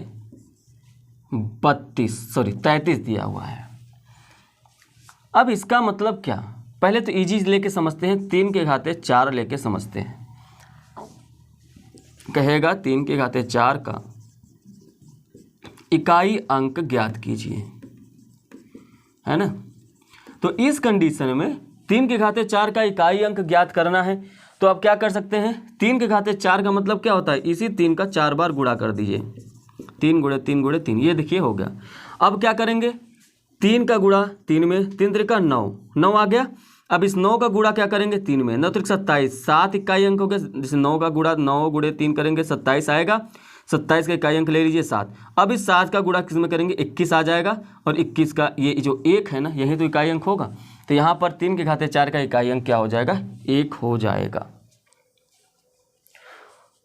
33 दिया हुआ है। अब इसका मतलब क्या, पहले तो इजी लेके समझते हैं, 3 के घाते 4 लेके समझते हैं। कहेगा 3 के घाते 4 का इकाई अंक ज्ञात कीजिए, है ना। तो इस कंडीशन में 3 के घाते 4 का इकाई अंक ज्ञात करना है, तो आप क्या कर सकते हैं, 3 के घाते 4 का मतलब क्या होता है, इसी 3 का 4 बार गुणा कर दीजिए, 3 गुणे 3 गुणे 3, ये देखिए हो गया। अब क्या करेंगे, 3 का गुणा 3 में, 3 त्रिका 9 आ गया। अब इस 9 का गुणा क्या करेंगे, 3 में, 9 त्रिक 27, 7 इकाई अंक हो गया। जैसे 9 का गुणा 9 गुणे 3 करेंगे 27 आएगा, 27 का इकाई अंक ले लीजिए 7। अब इस 7 का गुणा किस में करेंगे, 21 आ जाएगा, और 21 का ये जो 1 है ना, यही तो इकाई अंक होगा। तो यहाँ पर 3 के घाते 4 का इकाई अंक क्या हो जाएगा, 1 हो जाएगा।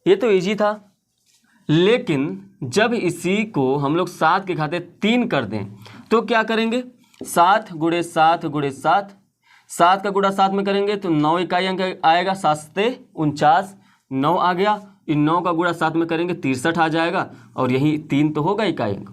ये तो इजी था, लेकिन जब इसी को हम लोग 7 के घाते 3 कर दें तो क्या करेंगे, 7 गुणे 7 गुणे 7, 7 का गुणा 7 में करेंगे तो 9 इकाई अंक आएगा, 7 से 49, 9 आ गया। इन 9 का गुणा 7 में करेंगे 63 आ जाएगा, और यही 3 तो होगा इकाई अंक।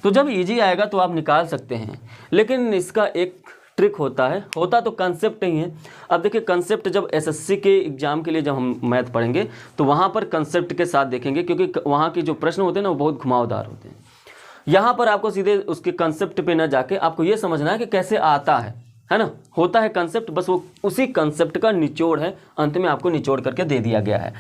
तो जब इजी आएगा तो आप निकाल सकते हैं, लेकिन इसका एक ट्रिक होता तो कंसेप्ट ही है। अब देखिए कंसेप्ट जब एसएससी के एग्जाम के लिए जब हम मैथ पढ़ेंगे तो वहाँ पर कंसेप्ट के साथ देखेंगे, क्योंकि वहाँ के जो प्रश्न होते हैं ना वो बहुत घुमावदार होते हैं। यहाँ पर आपको सीधे उसके कंसेप्ट पे न जाके आपको ये समझना है कि कैसे आता है ना। होता है कंसेप्ट, बस वो उसी कंसेप्ट का निचोड़ है, अंत में आपको निचोड़ करके दे दिया गया है।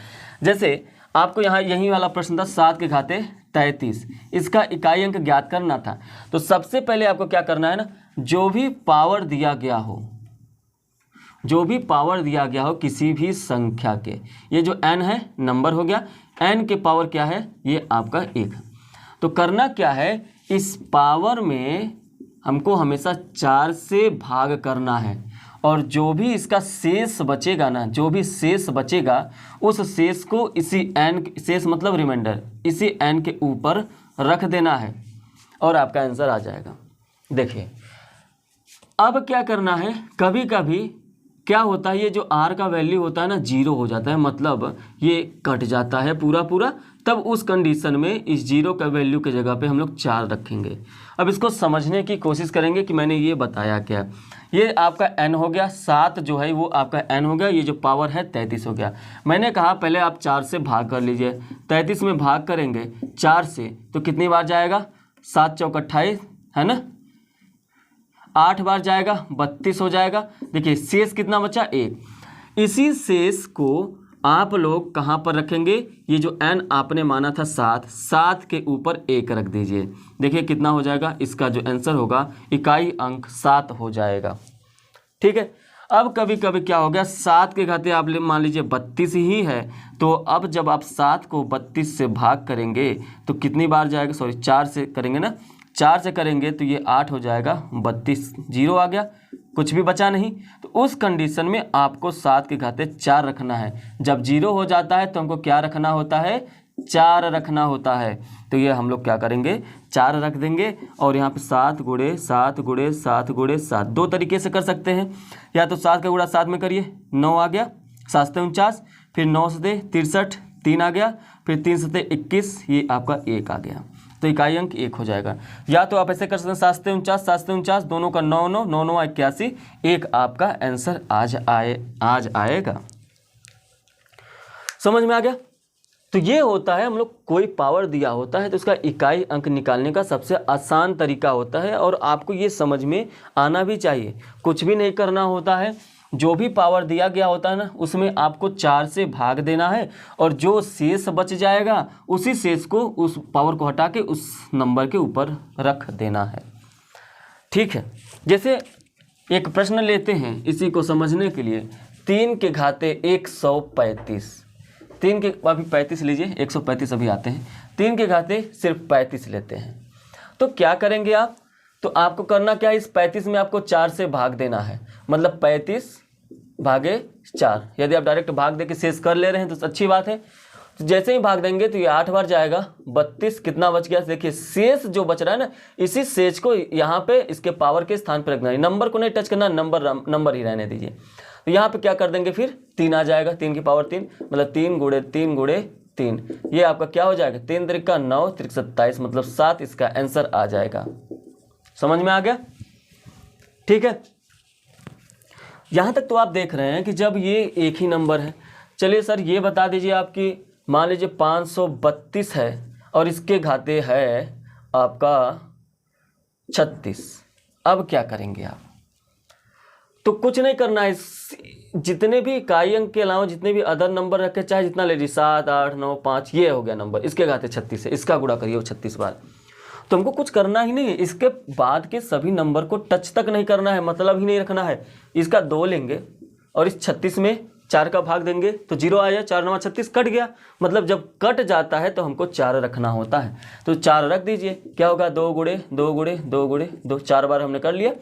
जैसे आपको यहाँ यही वाला प्रश्न था, 7 के घाते 33, इसका इकाई अंक ज्ञात करना था। तो सबसे पहले आपको क्या करना है ना, जो भी पावर दिया गया हो किसी भी संख्या के, ये जो n है नंबर हो गया, n के पावर क्या है, ये आपका 1। तो करना क्या है, इस पावर में हमको हमेशा 4 से भाग करना है, और जो भी इसका शेष बचेगा ना, जो भी शेष बचेगा उस शेष को इसी n, शेष मतलब रिमाइंडर, इसी n के ऊपर रख देना है, और आपका आंसर आ जाएगा। देखिए अब क्या करना है, कभी कभी क्या होता है, ये जो r का वैल्यू होता है ना 0 हो जाता है, मतलब ये कट जाता है पूरा। तब उस कंडीशन में इस 0 का वैल्यू के जगह पे हम लोग 4 रखेंगे। अब इसको समझने की कोशिश करेंगे कि मैंने ये बताया क्या। ये आपका n हो गया, 7 जो है वो आपका n हो गया, ये जो पावर है 33 हो गया। मैंने कहा पहले आप 4 से भाग कर लीजिए, 33 में भाग करेंगे 4 से तो कितनी बार जाएगा, 7 चौक 28 है ना, 8 बार जाएगा 32 हो जाएगा। देखिए शेष कितना बचा, 1। इसी शेष को आप लोग कहाँ पर रखेंगे, ये जो n आपने माना था 7 के ऊपर 1 रख दीजिए। देखिए कितना हो जाएगा, इसका जो आंसर होगा इकाई अंक 7 हो जाएगा। ठीक है। अब कभी कभी क्या हो गया, 7 के घाते आप मान लीजिए 32 ही है, तो अब जब आप 7 को 32 से भाग करेंगे तो कितनी बार जाएगा, 4 से करेंगे ना, 4 से करेंगे तो ये 8 हो जाएगा, 32 0 आ गया, कुछ भी बचा नहीं। तो उस कंडीशन में आपको 7 के घाते 4 रखना है। जब 0 हो जाता है तो हमको क्या रखना होता है, 4 रखना होता है। तो ये हम लोग क्या करेंगे, 4 रख देंगे, और यहाँ पे 7 गुणे 7 गुणे 7 गुणे 7 दो तरीके से कर सकते हैं। या तो 7 का गुणा 7 में करिए, 9 आ गया, 7 से 49, फिर 9 से 63, 3 आ गया, फिर 3 से 21, ये आपका 1 आ गया। तो इकाई अंक 1 हो जाएगा। या तो आप ऐसे कर सकते हैं, 7 से 49 दोनों का 9 9 9 9 81, 1 आपका आंसर आज आएगा। समझ में आ गया। तो ये होता है, हम लोग कोई पावर दिया होता है तो उसका इकाई अंक निकालने का सबसे आसान तरीका होता है, और आपको ये समझ में आना भी चाहिए। कुछ भी नहीं करना होता है, जो भी पावर दिया गया होता है ना उसमें आपको 4 से भाग देना है, और जो शेष बच जाएगा उसी शेष को, उस पावर को हटा के उस नंबर के ऊपर रख देना है। ठीक है। जैसे एक प्रश्न लेते हैं इसी को समझने के लिए, 3 के घाते 135, 3 के अभी 35 लीजिए, 135 अभी आते हैं, 3 के घाते सिर्फ 35 लेते हैं। तो क्या करेंगे आप, तो आपको करना क्या है, इस 35 में आपको 4 से भाग देना है, मतलब 35 भागे 4। यदि आप डायरेक्ट भाग दे के शेष कर ले रहे हैं तो अच्छी बात है। तो जैसे ही भाग देंगे तो ये 8 बार जाएगा, 32 कितना बच गया, देखिए शेष जो बच रहा है ना, इसी शेष को यहाँ पे इसके पावर के स्थान पर रखना है, नंबर को नहीं टच करना, नंबर ही रहने दीजिए। तो यहाँ पे क्या कर देंगे, फिर 3 आ जाएगा, 3 की पावर 3 मतलब 3 गुणे 3 गुणे 3, ये आपका क्या हो जाएगा 3 त्रिका 9 त्रिक 27 मतलब 7 इसका आंसर आ जाएगा। समझ में आ गया? ठीक है, यहाँ तक तो आप देख रहे हैं कि जब ये एक ही नंबर है। चलिए सर ये बता दीजिए आपकी, मान लीजिए 532 है और इसके घाते है आपका 36, अब क्या करेंगे आप? तो कुछ नहीं करना है, जितने भी इकाई अंक के अलावा जितने भी अदर नंबर रखे, चाहे जितना ले लीजिए 7 8 9 5, ये हो गया नंबर, इसके घाते 36 है, इसका गुणा करिए 36 बार। तो हमको कुछ करना ही नहीं है, इसके बाद के सभी नंबर को टच तक नहीं करना है, मतलब ही नहीं रखना है। इसका 2 लेंगे और इस 36 में 4 का भाग देंगे तो 0 आया, 4 9 36 कट गया। मतलब जब कट जाता है तो हमको 4 रखना होता है, तो 4 रख दीजिए। क्या होगा 2 गुणे 2 गुणे 2 गुणे 2, 4 बार हमने कर लिया।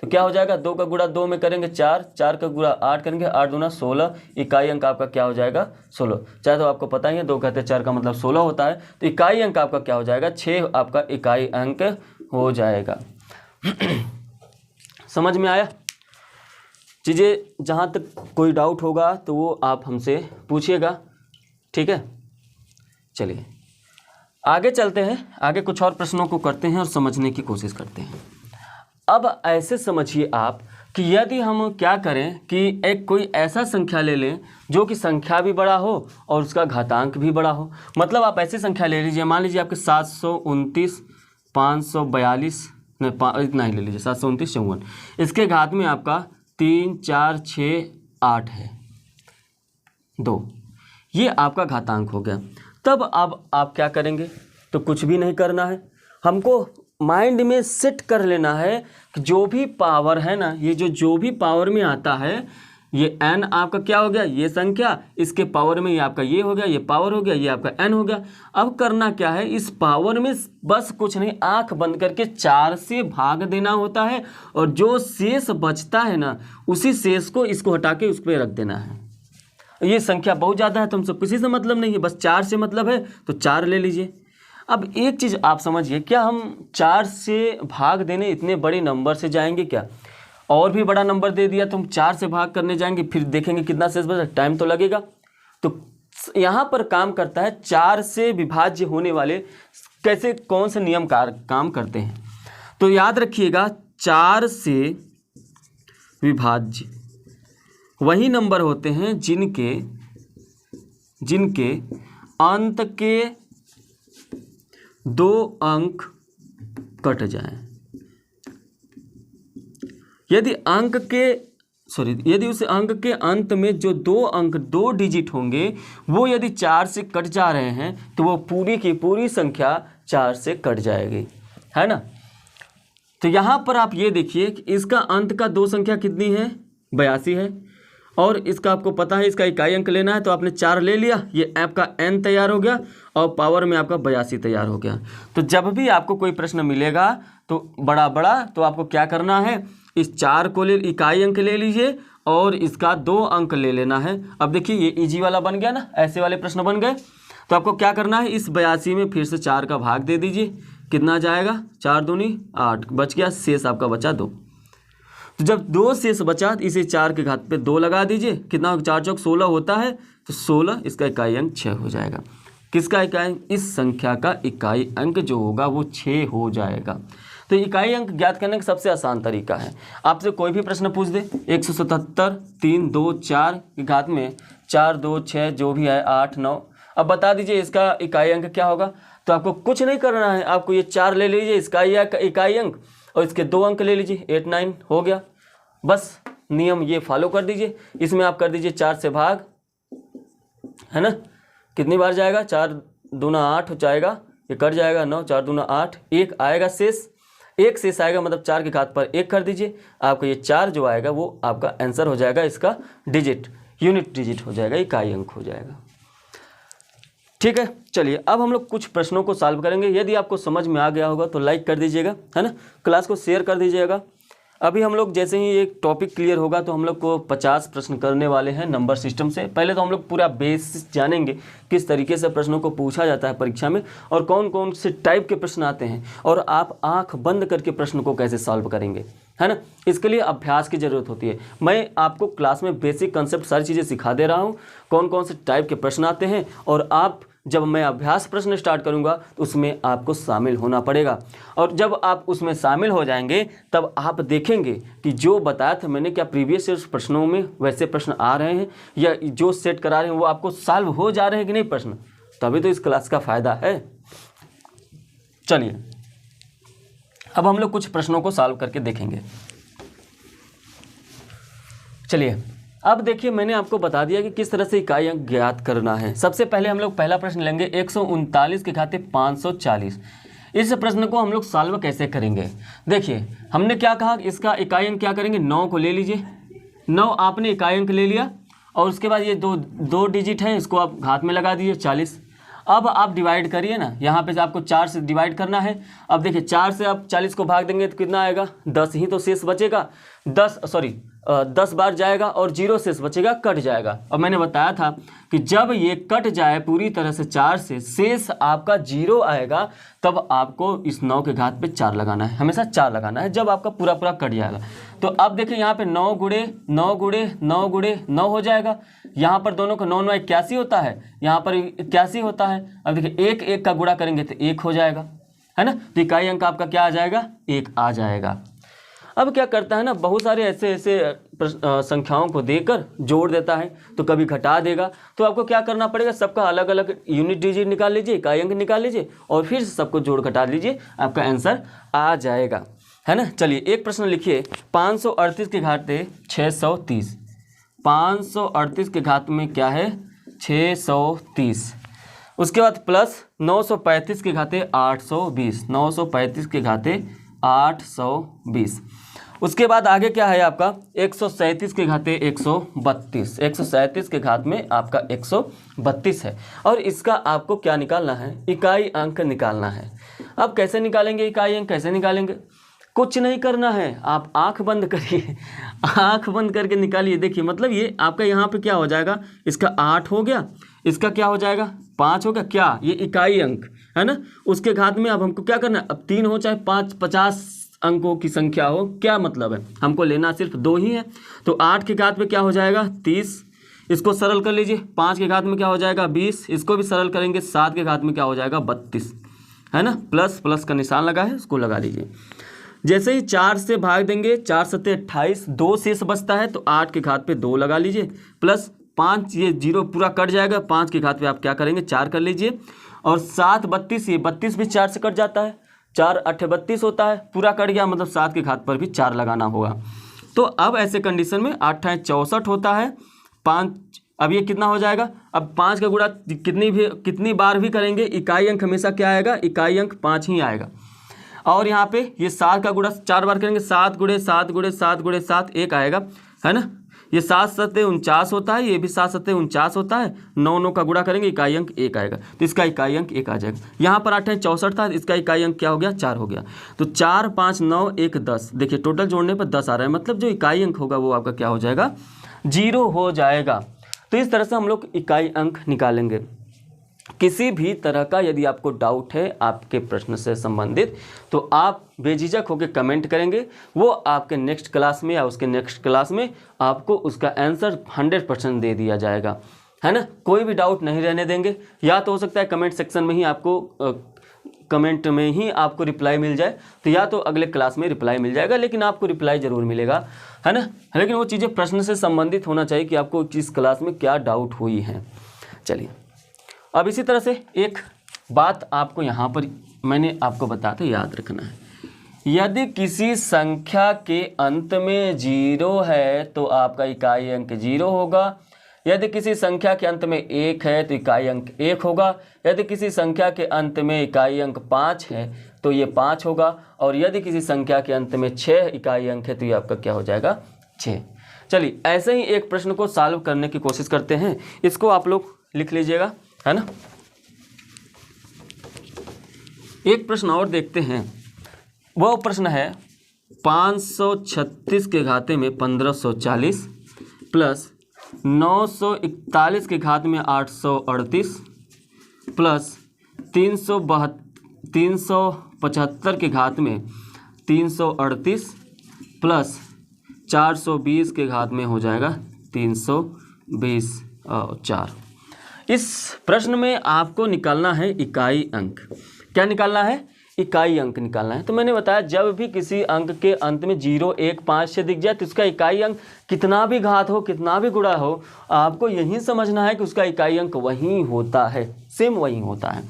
तो क्या हो जाएगा 2 का गुणा 2 में करेंगे 4, 4 का गुणा 8 करेंगे, 8 दूना 16, इकाई अंक आपका क्या हो जाएगा 16। चाहे तो आपको पता ही है 2 कहते 4 का मतलब 16 होता है, तो इकाई अंक आपका क्या हो जाएगा 6 आपका इकाई अंक हो जाएगा। समझ में आया? चीज़ें जहाँ तक कोई डाउट होगा तो वो आप हमसे पूछिएगा, ठीक है। चलिए आगे चलते हैं, आगे कुछ और प्रश्नों को करते हैं और समझने की कोशिश करते हैं। अब ऐसे समझिए आप कि यदि हम क्या करें कि एक कोई ऐसा संख्या ले लें जो कि संख्या भी बड़ा हो और उसका घातांक भी बड़ा हो। मतलब आप ऐसी संख्या ले लीजिए, मान लीजिए आपके 729 542 इतना ही ले लीजिए, 729 54, इसके घात में आपका 3 4 6 8 है 2, ये आपका घातांक हो गया। तब अब आप क्या करेंगे? तो कुछ भी नहीं करना है, हमको माइंड में सेट कर लेना है कि जो भी पावर है ना, ये जो भी पावर में आता है, ये n आपका क्या हो गया, ये संख्या, इसके पावर में ये आपका ये हो गया, ये पावर हो गया, ये आपका n हो गया। अब करना क्या है, इस पावर में बस कुछ नहीं, आंख बंद करके 4 से भाग देना होता है और जो शेष बचता है ना, उसी शेष को इसको हटा के उस पर रख देना है। ये संख्या बहुत ज़्यादा है तो हमसे किसी से मतलब नहीं है, बस 4 से मतलब है तो 4 ले लीजिए। अब एक चीज़ आप समझिए, क्या हम 4 से भाग देने इतने बड़े नंबर से जाएंगे क्या? और भी बड़ा नंबर दे दिया तो हम 4 से भाग करने जाएंगे, फिर देखेंगे कितना शेष बचा, टाइम तो लगेगा। तो यहाँ पर काम करता है 4 से विभाज्य होने वाले कैसे, कौन से नियम काम करते हैं। तो याद रखिएगा 4 से विभाज्य वही नंबर होते हैं जिनके अंत के 2 अंक कट जाएं। यदि उस अंक के अंत में जो 2 अंक 2 डिजिट होंगे वो यदि 4 से कट जा रहे हैं तो वो पूरी की पूरी संख्या 4 से कट जाएगी, है ना। तो यहाँ पर आप ये देखिए कि इसका अंत का 2 संख्या कितनी है, 82 है, और इसका आपको पता है इसका इकाई अंक लेना है, तो आपने 4 ले लिया, ये आपका n तैयार हो गया और पावर में आपका 82 तैयार हो गया। तो जब भी आपको कोई प्रश्न मिलेगा तो बड़ा तो आपको क्या करना है, इस 4 को ले, इकाई अंक ले लीजिए और इसका 2 अंक ले लेना है। अब देखिए ये इजी वाला बन गया ना, ऐसे वाले प्रश्न बन गए। तो आपको क्या करना है, इस 82 में फिर से 4 का भाग दे दीजिए, कितना जाएगा 4 दूनी 8, बच गया, शेष आपका बचा 2। तो जब 2 शेष बचा तो इसे 4 के घात पे 2 लगा दीजिए, कितना 4 चौक 16 होता है, तो 16 इसका इकाई अंक 6 हो जाएगा। किसका इकाई अंक? इस संख्या का इकाई अंक जो होगा वो 6 हो जाएगा। तो इकाई अंक ज्ञात करने का सबसे आसान तरीका है, आपसे कोई भी प्रश्न पूछ दे, 177 3 2 4 की घात में 4 2 6 जो भी है 8 9, अब बता दीजिए इसका इकाई अंक क्या होगा। तो आपको कुछ नहीं करना है, आपको ये 4 ले लीजिए इसका इकाई अंक और इसके 2 अंक ले लीजिए, 8 9 हो गया। बस नियम ये फॉलो कर दीजिए। इसमें आप कर दीजिए 4 से भाग, है ना, कितनी बार जाएगा, 4 दूना 8 हो जाएगा, ये कट जाएगा 9, 4 दूना 8, 1 आएगा शेष, 1 शेष आएगा, मतलब 4 के घात पर 1 कर दीजिए, आपको ये 4 जो आएगा वो आपका आंसर हो जाएगा, इसका डिजिट यूनिट डिजिट हो जाएगा, इकाई अंक हो जाएगा। ठीक है, चलिए अब हम लोग कुछ प्रश्नों को सॉल्व करेंगे। यदि आपको समझ में आ गया होगा तो लाइक कर दीजिएगा, है ना, क्लास को शेयर कर दीजिएगा। अभी हम लोग जैसे ही एक टॉपिक क्लियर होगा तो हम लोग को 50 प्रश्न करने वाले हैं नंबर सिस्टम से। पहले तो हम लोग पूरा बेसिस जानेंगे किस तरीके से प्रश्नों को पूछा जाता है परीक्षा में और कौन कौन से टाइप के प्रश्न आते हैं और आप आंख बंद करके प्रश्न को कैसे सॉल्व करेंगे। है ना। इसके लिए अभ्यास की ज़रूरत होती है। मैं आपको क्लास में बेसिक कंसेप्ट सारी चीज़ें सिखा दे रहा हूँ, कौन कौन से टाइप के प्रश्न आते हैं, और आप जब मैं अभ्यास प्रश्न स्टार्ट करूंगा तो उसमें आपको शामिल होना पड़ेगा। और जब आप उसमें शामिल हो जाएंगे तब आप देखेंगे कि जो बताया था मैंने, क्या प्रीवियस ईयर प्रश्नों में वैसे प्रश्न आ रहे हैं, या जो सेट करा रहे हैं वो आपको सॉल्व हो जा रहे हैं कि नहीं प्रश्न। तभी तो इस क्लास का फ़ायदा है। चलिए अब हम लोग कुछ प्रश्नों को सॉल्व करके देखेंगे। चलिए अब देखिए, मैंने आपको बता दिया कि किस तरह से इकाई अंक ज्ञात करना है। सबसे पहले हम लोग पहला प्रश्न लेंगे 139 के घाते 540। इस प्रश्न को हम लोग सॉल्व कैसे करेंगे। देखिए हमने क्या कहा, इसका इकाई अंक क्या करेंगे, 9 को ले लीजिए। 9 आपने इकाई अंक ले लिया और उसके बाद ये दो डिजिट है, इसको आप घात में लगा दीजिए 40। अब आप डिवाइड करिए ना, यहाँ पे आपको 4 से डिवाइड करना है। अब देखिए 4 से आप 40 को भाग देंगे तो कितना आएगा, 10 ही तो शेष बचेगा। 10 बार जाएगा और 0 शेष बचेगा, कट जाएगा। और मैंने बताया था कि जब ये कट जाए पूरी तरह से 4 से, शेष आपका 0 आएगा, तब आपको इस 9 के घात पे 4 लगाना है, हमेशा 4 लगाना है, जब आपका पूरा कट जाएगा। तो अब देखिए यहाँ पे 9 गुणे 9 गुणे 9 गुणे 9 हो जाएगा। यहाँ पर दोनों का 9 9 81 होता है, यहाँ पर 81 होता है। अब देखिए 1 1 का गुणा करेंगे तो 1 हो जाएगा, है ना। तो इकाई अंक आपका क्या आ जाएगा, 1 आ जाएगा। अब क्या करता है ना, बहुत सारे ऐसे संख्याओं को देकर जोड़ देता है, तो कभी घटा देगा। तो आपको क्या करना पड़ेगा, सबका अलग अलग यूनिट डिजिट निकाल लीजिए, इकाई अंक निकाल लीजिए और फिर सबको जोड़ घटा लीजिए, आपका आंसर आ जाएगा, है ना। चलिए एक प्रश्न लिखिए, 538 के घाते 630। 538 के घात में क्या है, 630। उसके बाद प्लस 935 के घाते 820। 935 के घाते 820। उसके बाद आगे क्या है आपका, 137 के घाते 132। 137 के घात में आपका 132 है। और इसका आपको क्या निकालना है, इकाई अंक निकालना है। अब कैसे निकालेंगे इकाई अंक, कैसे निकालेंगे, कुछ नहीं करना है, आप आंख बंद करिए, आंख बंद करके निकालिए। देखिए मतलब ये आपका यहाँ पे क्या हो जाएगा, इसका 8 हो गया, इसका क्या हो जाएगा 5 हो गया, क्या ये इकाई अंक है ना। उसके घात में अब हमको क्या करना है, अब 3 हो चाहे 5, 50 अंकों की संख्या हो, क्या मतलब है, हमको लेना सिर्फ 2 ही है। तो 8 के घात में क्या हो जाएगा 30, इसको सरल कर लीजिए। 5 के घात में क्या हो जाएगा 20, इसको भी सरल करेंगे। 7 के घात में क्या हो जाएगा 32, है ना। प्लस प्लस का निशान लगा है, उसको लगा लीजिए। जैसे ही 4 से भाग देंगे, 4 सत्ते 28, 2 शेष बचता है, तो 8 के घात पे 2 लगा लीजिए। प्लस 5, ये 0 पूरा कट जाएगा, 5 के घात पे आप क्या करेंगे 4 कर लीजिए। और 7 32, ये 32 भी 4 से कट जाता है, 4 8 32 होता है, पूरा कट गया, मतलब 7 के घात पर भी 4 लगाना होगा। तो अब ऐसे कंडीशन में 8 8 64 होता है, 5, अब ये कितना हो जाएगा, अब 5 का गुणा कितनी बार भी करेंगे, इकाई अंक हमेशा क्या आएगा, इकाई अंक 5 ही आएगा। और यहाँ पे ये 7 का गुणा 4 बार करेंगे, 7 गुणे 7 गुणे 7 गुणे 7 1 आएगा, है ना। ये 7 सत्ते 49 होता है, ये भी 7 सत्ते 49 होता है। 9 9 का गुणा करेंगे, इकाई अंक 1 आएगा, तो इसका इकाई अंक 1 आ जाएगा। यहाँ पर 8 64 था, इसका इकाई अंक क्या हो गया 4 हो गया। तो 4 5 9 1 10, देखिए टोटल जोड़ने पर 10 आ रहा है, मतलब जो इकाई अंक होगा वो आपका क्या हो जाएगा 0 हो जाएगा। तो इस तरह से हम लोग इकाई अंक निकालेंगे। किसी भी तरह का यदि आपको डाउट है आपके प्रश्न से संबंधित, तो आप बेझिझक होकर कमेंट करेंगे, वो आपके नेक्स्ट क्लास में या उसके नेक्स्ट क्लास में आपको उसका आंसर 100% दे दिया जाएगा, है ना। कोई भी डाउट नहीं रहने देंगे। या तो हो सकता है कमेंट सेक्शन में ही आपको कमेंट में ही आपको रिप्लाई मिल जाए, तो या तो अगले क्लास में रिप्लाई मिल जाएगा, लेकिन आपको रिप्लाई ज़रूर मिलेगा, है ना। लेकिन वो चीज़ें प्रश्न से संबंधित होना चाहिए कि आपको किस क्लास में क्या डाउट हुई है। चलिए अब इसी तरह से एक बात आपको यहाँ पर मैंने आपको बताया था, याद रखना है। यदि किसी संख्या के अंत में 0 है तो आपका इकाई अंक 0 होगा। यदि किसी संख्या के अंत में 1 है तो इकाई अंक 1 होगा। यदि किसी संख्या के अंत में इकाई अंक 5 है तो ये 5 होगा। और यदि किसी संख्या के अंत में 6 इकाई अंक है तो ये आपका क्या हो जाएगा 6। चलिए ऐसे ही एक प्रश्न को सॉल्व करने की कोशिश करते हैं। इसको आप लोग लिख लीजिएगा, है ना। एक प्रश्न और देखते हैं। वह प्रश्न है 536 के घाते में 1540 प्लस 941 के घात में 838 प्लस 375 के घात में 338 प्लस 420 के घात में हो जाएगा 320/4। इस प्रश्न में आपको निकालना है इकाई अंक। क्या निकालना है? इकाई अंक निकालना है। तो मैंने बताया जब भी किसी अंक के अंत में 0, 1, 5 से दिख जाए तो उसका इकाई अंक कितना भी घात हो, कितना भी गुणा हो, आपको यही समझना है कि उसका इकाई अंक वही होता है, सेम वही होता है।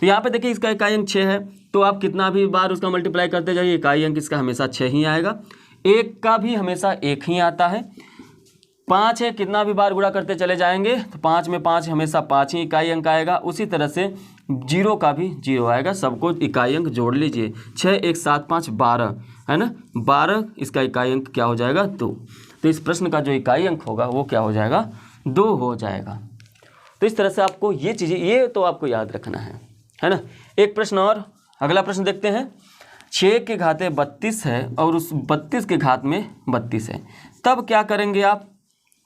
तो यहाँ पे देखिए इसका इकाई अंक 6 है, तो आप कितना भी बार उसका मल्टीप्लाई करते जाइए, इकाई अंक इसका हमेशा 6 ही आएगा। 1 का भी हमेशा 1 ही आता है। 5 है, कितना भी बार गुणा करते चले जाएंगे तो 5 में 5 हमेशा 5 ही इकाई अंक आएगा। उसी तरह से 0 का भी 0 आएगा। सबको इकाई अंक जोड़ लीजिए, 6, 1, 7, 5, 12 है ना, 12 इसका इकाई अंक क्या हो जाएगा? 2। तो इस प्रश्न का जो इकाई अंक होगा वो क्या हो जाएगा? 2 हो जाएगा। तो इस तरह से आपको ये चीज़ें, ये तो आपको याद रखना है ना। एक प्रश्न और, अगला प्रश्न देखते हैं। 6 के घाते 32 है और उस 32 के घात में 32 है, तब क्या करेंगे आप?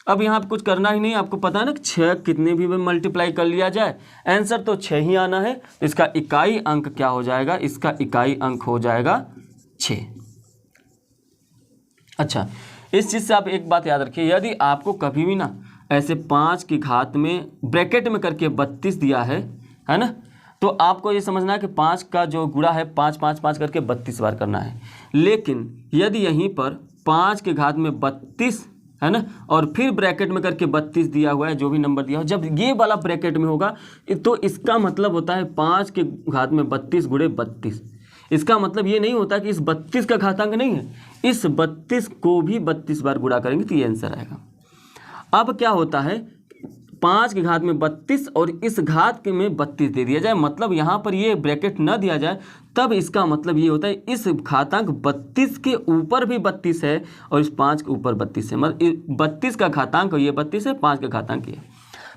अब यहाँ पे कुछ करना ही नहीं, आपको पता है ना 6 कितने भी मल्टीप्लाई कर लिया जाए आंसर तो 6 ही आना है। तो इसका इकाई अंक क्या हो जाएगा? इसका इकाई अंक हो जाएगा 6। अच्छा, इस चीज़ से आप एक बात याद रखिए, यदि आपको कभी भी ना ऐसे 5 की घात में ब्रैकेट में करके 32 दिया है ना, तो आपको ये समझना है कि 5 का जो गुणा है 5, 5, 5 करके 32 बार करना है। लेकिन यदि यहीं पर 5 के घात में 32 है ना, और फिर ब्रैकेट में करके 32 दिया हुआ है, जो भी नंबर दिया हो, जब ये वाला ब्रैकेट में होगा तो इसका मतलब होता है 5 के घात में 32 गुणे 32। इसका मतलब ये नहीं होता कि इस 32 का घातांक नहीं है, इस 32 को भी 32 बार गुणा करेंगे तो ये आंसर आएगा। अब क्या होता है, 5 के घात में 32 और इस घात के में 32 दे दिया जाए, मतलब यहाँ पर ये ब्रैकेट न दिया जाए, तब इसका मतलब ये होता है इस घातांक 32 के ऊपर भी 32 है और इस 5 के ऊपर 32 है, मतलब 32 का घातांक ये 32 है, 5 का घातांक ये।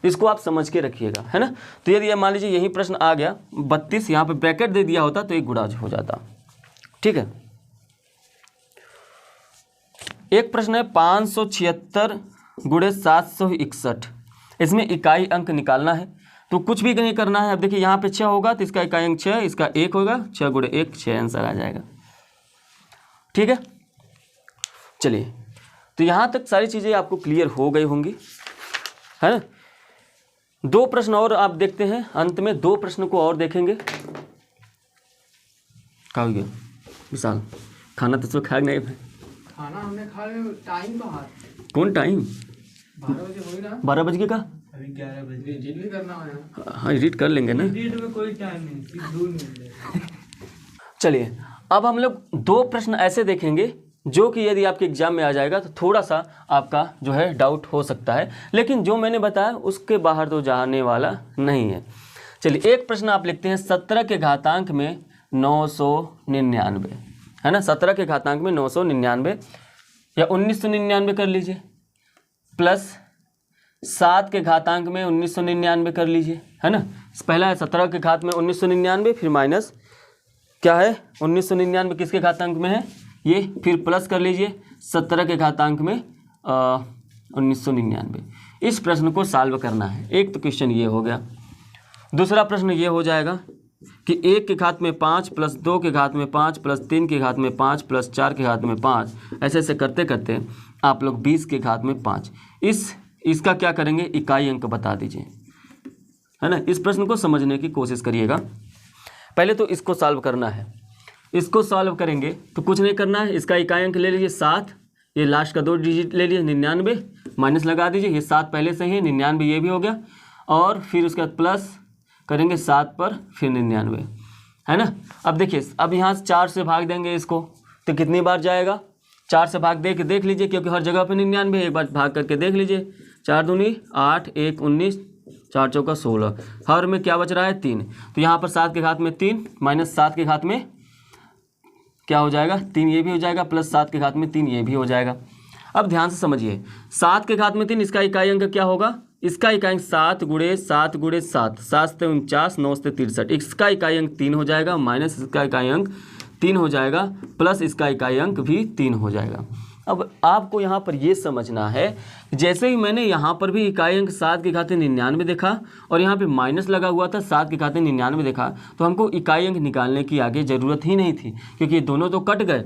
इसको आप समझ के रखिएगा, है ना। तो यदि ये मान लीजिए यही प्रश्न आ गया 32, यहाँ पे ब्रैकेट दे दिया होता तो एक गुणा हो जाता। ठीक है। एक प्रश्न है 576 गुणे 761, इसमें इकाई अंक निकालना है। तो कुछ भी नहीं करना है। अब देखिए यहाँ पे 6 होगा तो इसका इकाई अंक 6, इसका 1 होगा, 6 गुणे 1 6 आंसर आ जाएगा। ठीक है, चलिए, तो यहाँ तक सारी चीज़ें आपको क्लियर हो गई होंगी, है ना। 2 प्रश्न और आप देखते हैं, अंत में 2 प्रश्न को और देखेंगे। क्या हो गया विशाल, खाना तो खा नहीं? खाना हमने खा लिया, टाइम कहाँ? कौन टाइम? 12 बजे हो ही ना। 12 बजे का? अभी 11 बजे एडिट भी करना है। हाँ, एडिट कर लेंगे ना। एडिट में कोई टाइम नहीं, सिर्फ दूर मिल जाए। चलिए, अब हम लोग 2 प्रश्न ऐसे देखेंगे जो कि यदि आपके एग्जाम में आ जाएगा तो थोड़ा सा आपका जो है डाउट हो सकता है, लेकिन जो मैंने बताया उसके बाहर तो जाने वाला नहीं है। चलिए, एक प्रश्न आप लिखते हैं 17 के घातांक में 999, है ना। 17 के घातांक में 999 या 1999 कर लीजिए, प्लस 7 के घातांक में 1999 कर लीजिए, है ना। पहला है 17 के घात में 1999, फिर माइनस क्या है 1999 किसके घातांक में है ये, फिर प्लस कर लीजिए 17 के घातांक में 1999। इस प्रश्न को सॉल्व करना है। एक तो क्वेश्चन ये हो गया। दूसरा प्रश्न ये हो जाएगा कि 1 के घात में 5 प्लस 2 के घात में 5 प्लस 3 के घात में 5 प्लस 4 के घात में 5, ऐसे ऐसे करते करते आप लोग 20 के घात में 5, इसका क्या करेंगे? इकाई अंक बता दीजिए, है ना। इस प्रश्न को समझने की कोशिश करिएगा। पहले तो इसको सॉल्व करना है। इसको सॉल्व करेंगे तो कुछ नहीं करना है, इसका इकाई अंक ले लीजिए 7, ये लास्ट का 2 डिजिट ले लीजिए 99, माइनस लगा दीजिए, ये 7 पहले से ही है, 99 ये भी हो गया, और फिर उसके बाद प्लस करेंगे 7 पर फिर 99, है ना। अब देखिए, अब यहाँ से 4 से भाग देंगे इसको तो कितनी बार जाएगा? 4 से भाग दे के देख लीजिए, क्योंकि हर जगह पे 99 है, एक बार भाग करके देख लीजिए। 4 दूनी 8, 1 19, 4 चौका 16, हर में क्या बच रहा है? 3। तो यहाँ पर 7 के घात में 3 माइनस 7 के घात में क्या हो जाएगा? 3 ये भी हो जाएगा, प्लस 7 के घात में 3 ये भी हो जाएगा। अब ध्यान से समझिए, 7 के घात में 3, इसका इकाई अंक क्या होगा? इसका इकाई अंक 7 गुणे 7 गुणे 7, 7 से 49, 9 से 63, इसका इकाई अंक 3 हो जाएगा, माइनस इसका इकाई अंक 3 हो जाएगा, प्लस इसका इकाई अंक भी 3 हो जाएगा। अब आपको यहाँ पर ये समझना है, जैसे ही मैंने यहाँ पर भी इकाई अंक 7 के घात 99 देखा और यहाँ पे माइनस लगा हुआ था 7 के घात 99 देखा, तो हमको इकाई अंक निकालने की आगे ज़रूरत ही नहीं थी, क्योंकि ये दोनों तो कट गए,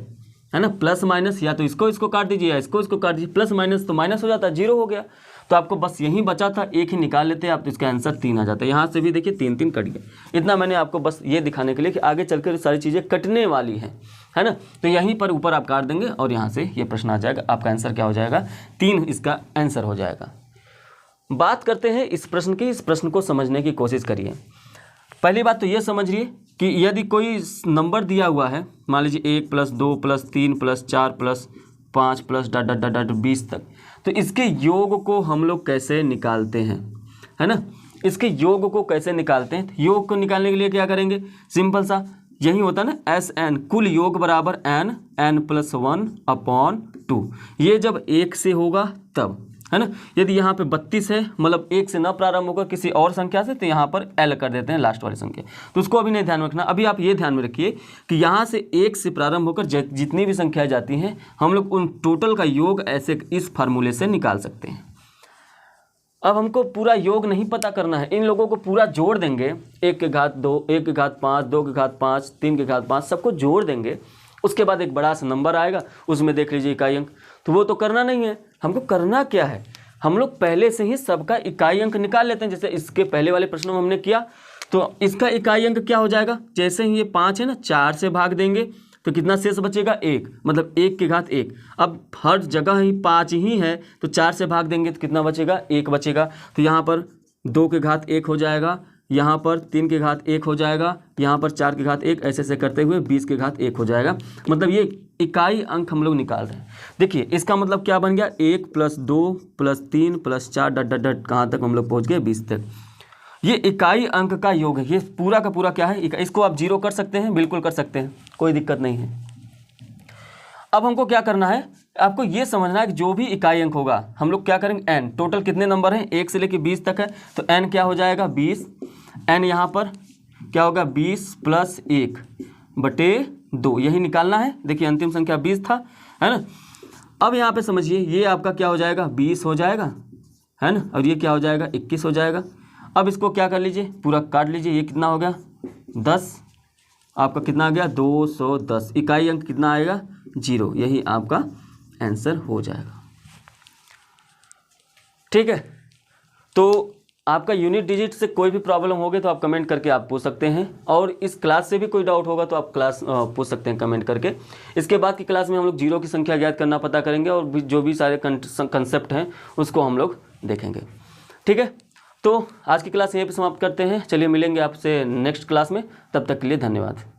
है ना, प्लस माइनस या तो इसको काट दीजिए या इसको काट दीजिए, प्लस माइनस तो माइनस हो जाता है, 0 हो गया। तो आपको बस यही बचा था, एक ही निकाल लेते आप तो इसका आंसर 3 आ जाता है। यहाँ से भी देखिए 3 3 कट गया। इतना मैंने आपको बस ये दिखाने के लिए कि आगे चलकर सारी चीज़ें कटने वाली हैं, है ना। तो यहीं पर ऊपर आप काट देंगे और यहाँ से ये प्रश्न आ जाएगा, आपका आंसर क्या हो जाएगा, 3 इसका आंसर हो जाएगा। बात करते हैं इस प्रश्न की, इस प्रश्न को समझने की कोशिश करिए। पहली बात तो ये समझिए कि यदि कोई नंबर दिया हुआ है, मान लीजिए 1 + 2 + 3 + 4 + 5 + डॉट डॉट डॉट 20 तक, तो इसके योग को हम लोग कैसे निकालते हैं, है ना। इसके योग को कैसे निकालते हैं, योग को निकालने के लिए क्या करेंगे, सिंपल सा यही होता है ना, SN कुल योग बराबर n + 1/2। ये जब 1 से होगा तब, है ना। यदि यहाँ पे 32 है, मतलब 1 से न प्रारंभ होकर किसी और संख्या से, तो यहाँ पर L कर देते हैं लास्ट वाली संख्या। तो उसको अभी नहीं ध्यान में रखना, अभी आप ये ध्यान में रखिए कि यहाँ से 1 से प्रारंभ होकर जितनी भी संख्याएं जाती हैं, हम लोग उन टोटल का योग ऐसे इस फार्मूले से निकाल सकते हैं। अब हमको पूरा योग नहीं पता करना है, इन लोगों को पूरा जोड़ देंगे, 1 की घात 2, 1 की घात 5, 2 की घात 5, 3 की घात 5, सबको जोड़ देंगे। उसके बाद एक बड़ा सा नंबर आएगा, उसमें देख लीजिए इकाई अंक। तो वो तो करना नहीं है, हमको करना क्या है, हम लोग पहले से ही सबका इकाई अंक निकाल लेते हैं। जैसे इसके पहले वाले प्रश्नों में हमने किया, तो इसका इकाई अंक क्या हो जाएगा, जैसे ही ये 5 है ना, 4 से भाग देंगे तो कितना शेष बचेगा, 1, मतलब 1 की घात 1। अब हर जगह ही 5 ही है, तो 4 से भाग देंगे तो कितना बचेगा, 1 बचेगा। तो यहाँ पर 2 की घात 1 हो जाएगा, यहाँ पर 3 की घात 1 हो जाएगा, यहाँ पर 4 की घात 1, ऐसे ऐसे करते हुए 20 की घात 1 हो जाएगा। मतलब ये इकाई अंक हम लोग निकाल रहे हैं। देखिए इसका मतलब क्या बन गया, 1 + 2 + 3 + 4 डट डट डट कहाँ तक हम लोग पहुँच गए, 20 तक। ये इकाई अंक का योग है, ये पूरा का पूरा क्या है, इसको आप 0 कर सकते हैं, बिल्कुल कर सकते हैं, कोई दिक्कत नहीं है। अब हमको क्या करना है, आपको ये समझना है कि जो भी इकाई अंक होगा हम लोग क्या करेंगे, n टोटल कितने नंबर हैं, 1 से लेकर 20 तक है, तो n क्या हो जाएगा, 20। n यहाँ पर क्या होगा, 20 + 1/2, यही निकालना है। देखिए अंतिम संख्या 20 था, है ना। अब यहाँ पे समझिए, ये आपका क्या हो जाएगा, 20 हो जाएगा, है ना, और ये क्या हो जाएगा, 21 हो जाएगा। अब इसको क्या कर लीजिए, पूरा काट लीजिए, ये कितना हो गया, 10, आपका कितना आ गया, 210। इकाई अंक कितना आएगा, 0, यही आपका आंसर हो जाएगा। ठीक है, तो आपका यूनिट डिजिट से कोई भी प्रॉब्लम होगी तो आप कमेंट करके आप पूछ सकते हैं, और इस क्लास से भी कोई डाउट होगा तो आप क्लास पूछ सकते हैं कमेंट करके। इसके बाद की क्लास में हम लोग 0 की संख्या ज्ञात करना पता करेंगे, और जो भी सारे कंसेप्ट हैं उसको हम लोग देखेंगे। ठीक है, तो आज की क्लास यहीं पे समाप्त करते हैं। चलिए मिलेंगे आपसे नेक्स्ट क्लास में, तब तक के लिए धन्यवाद।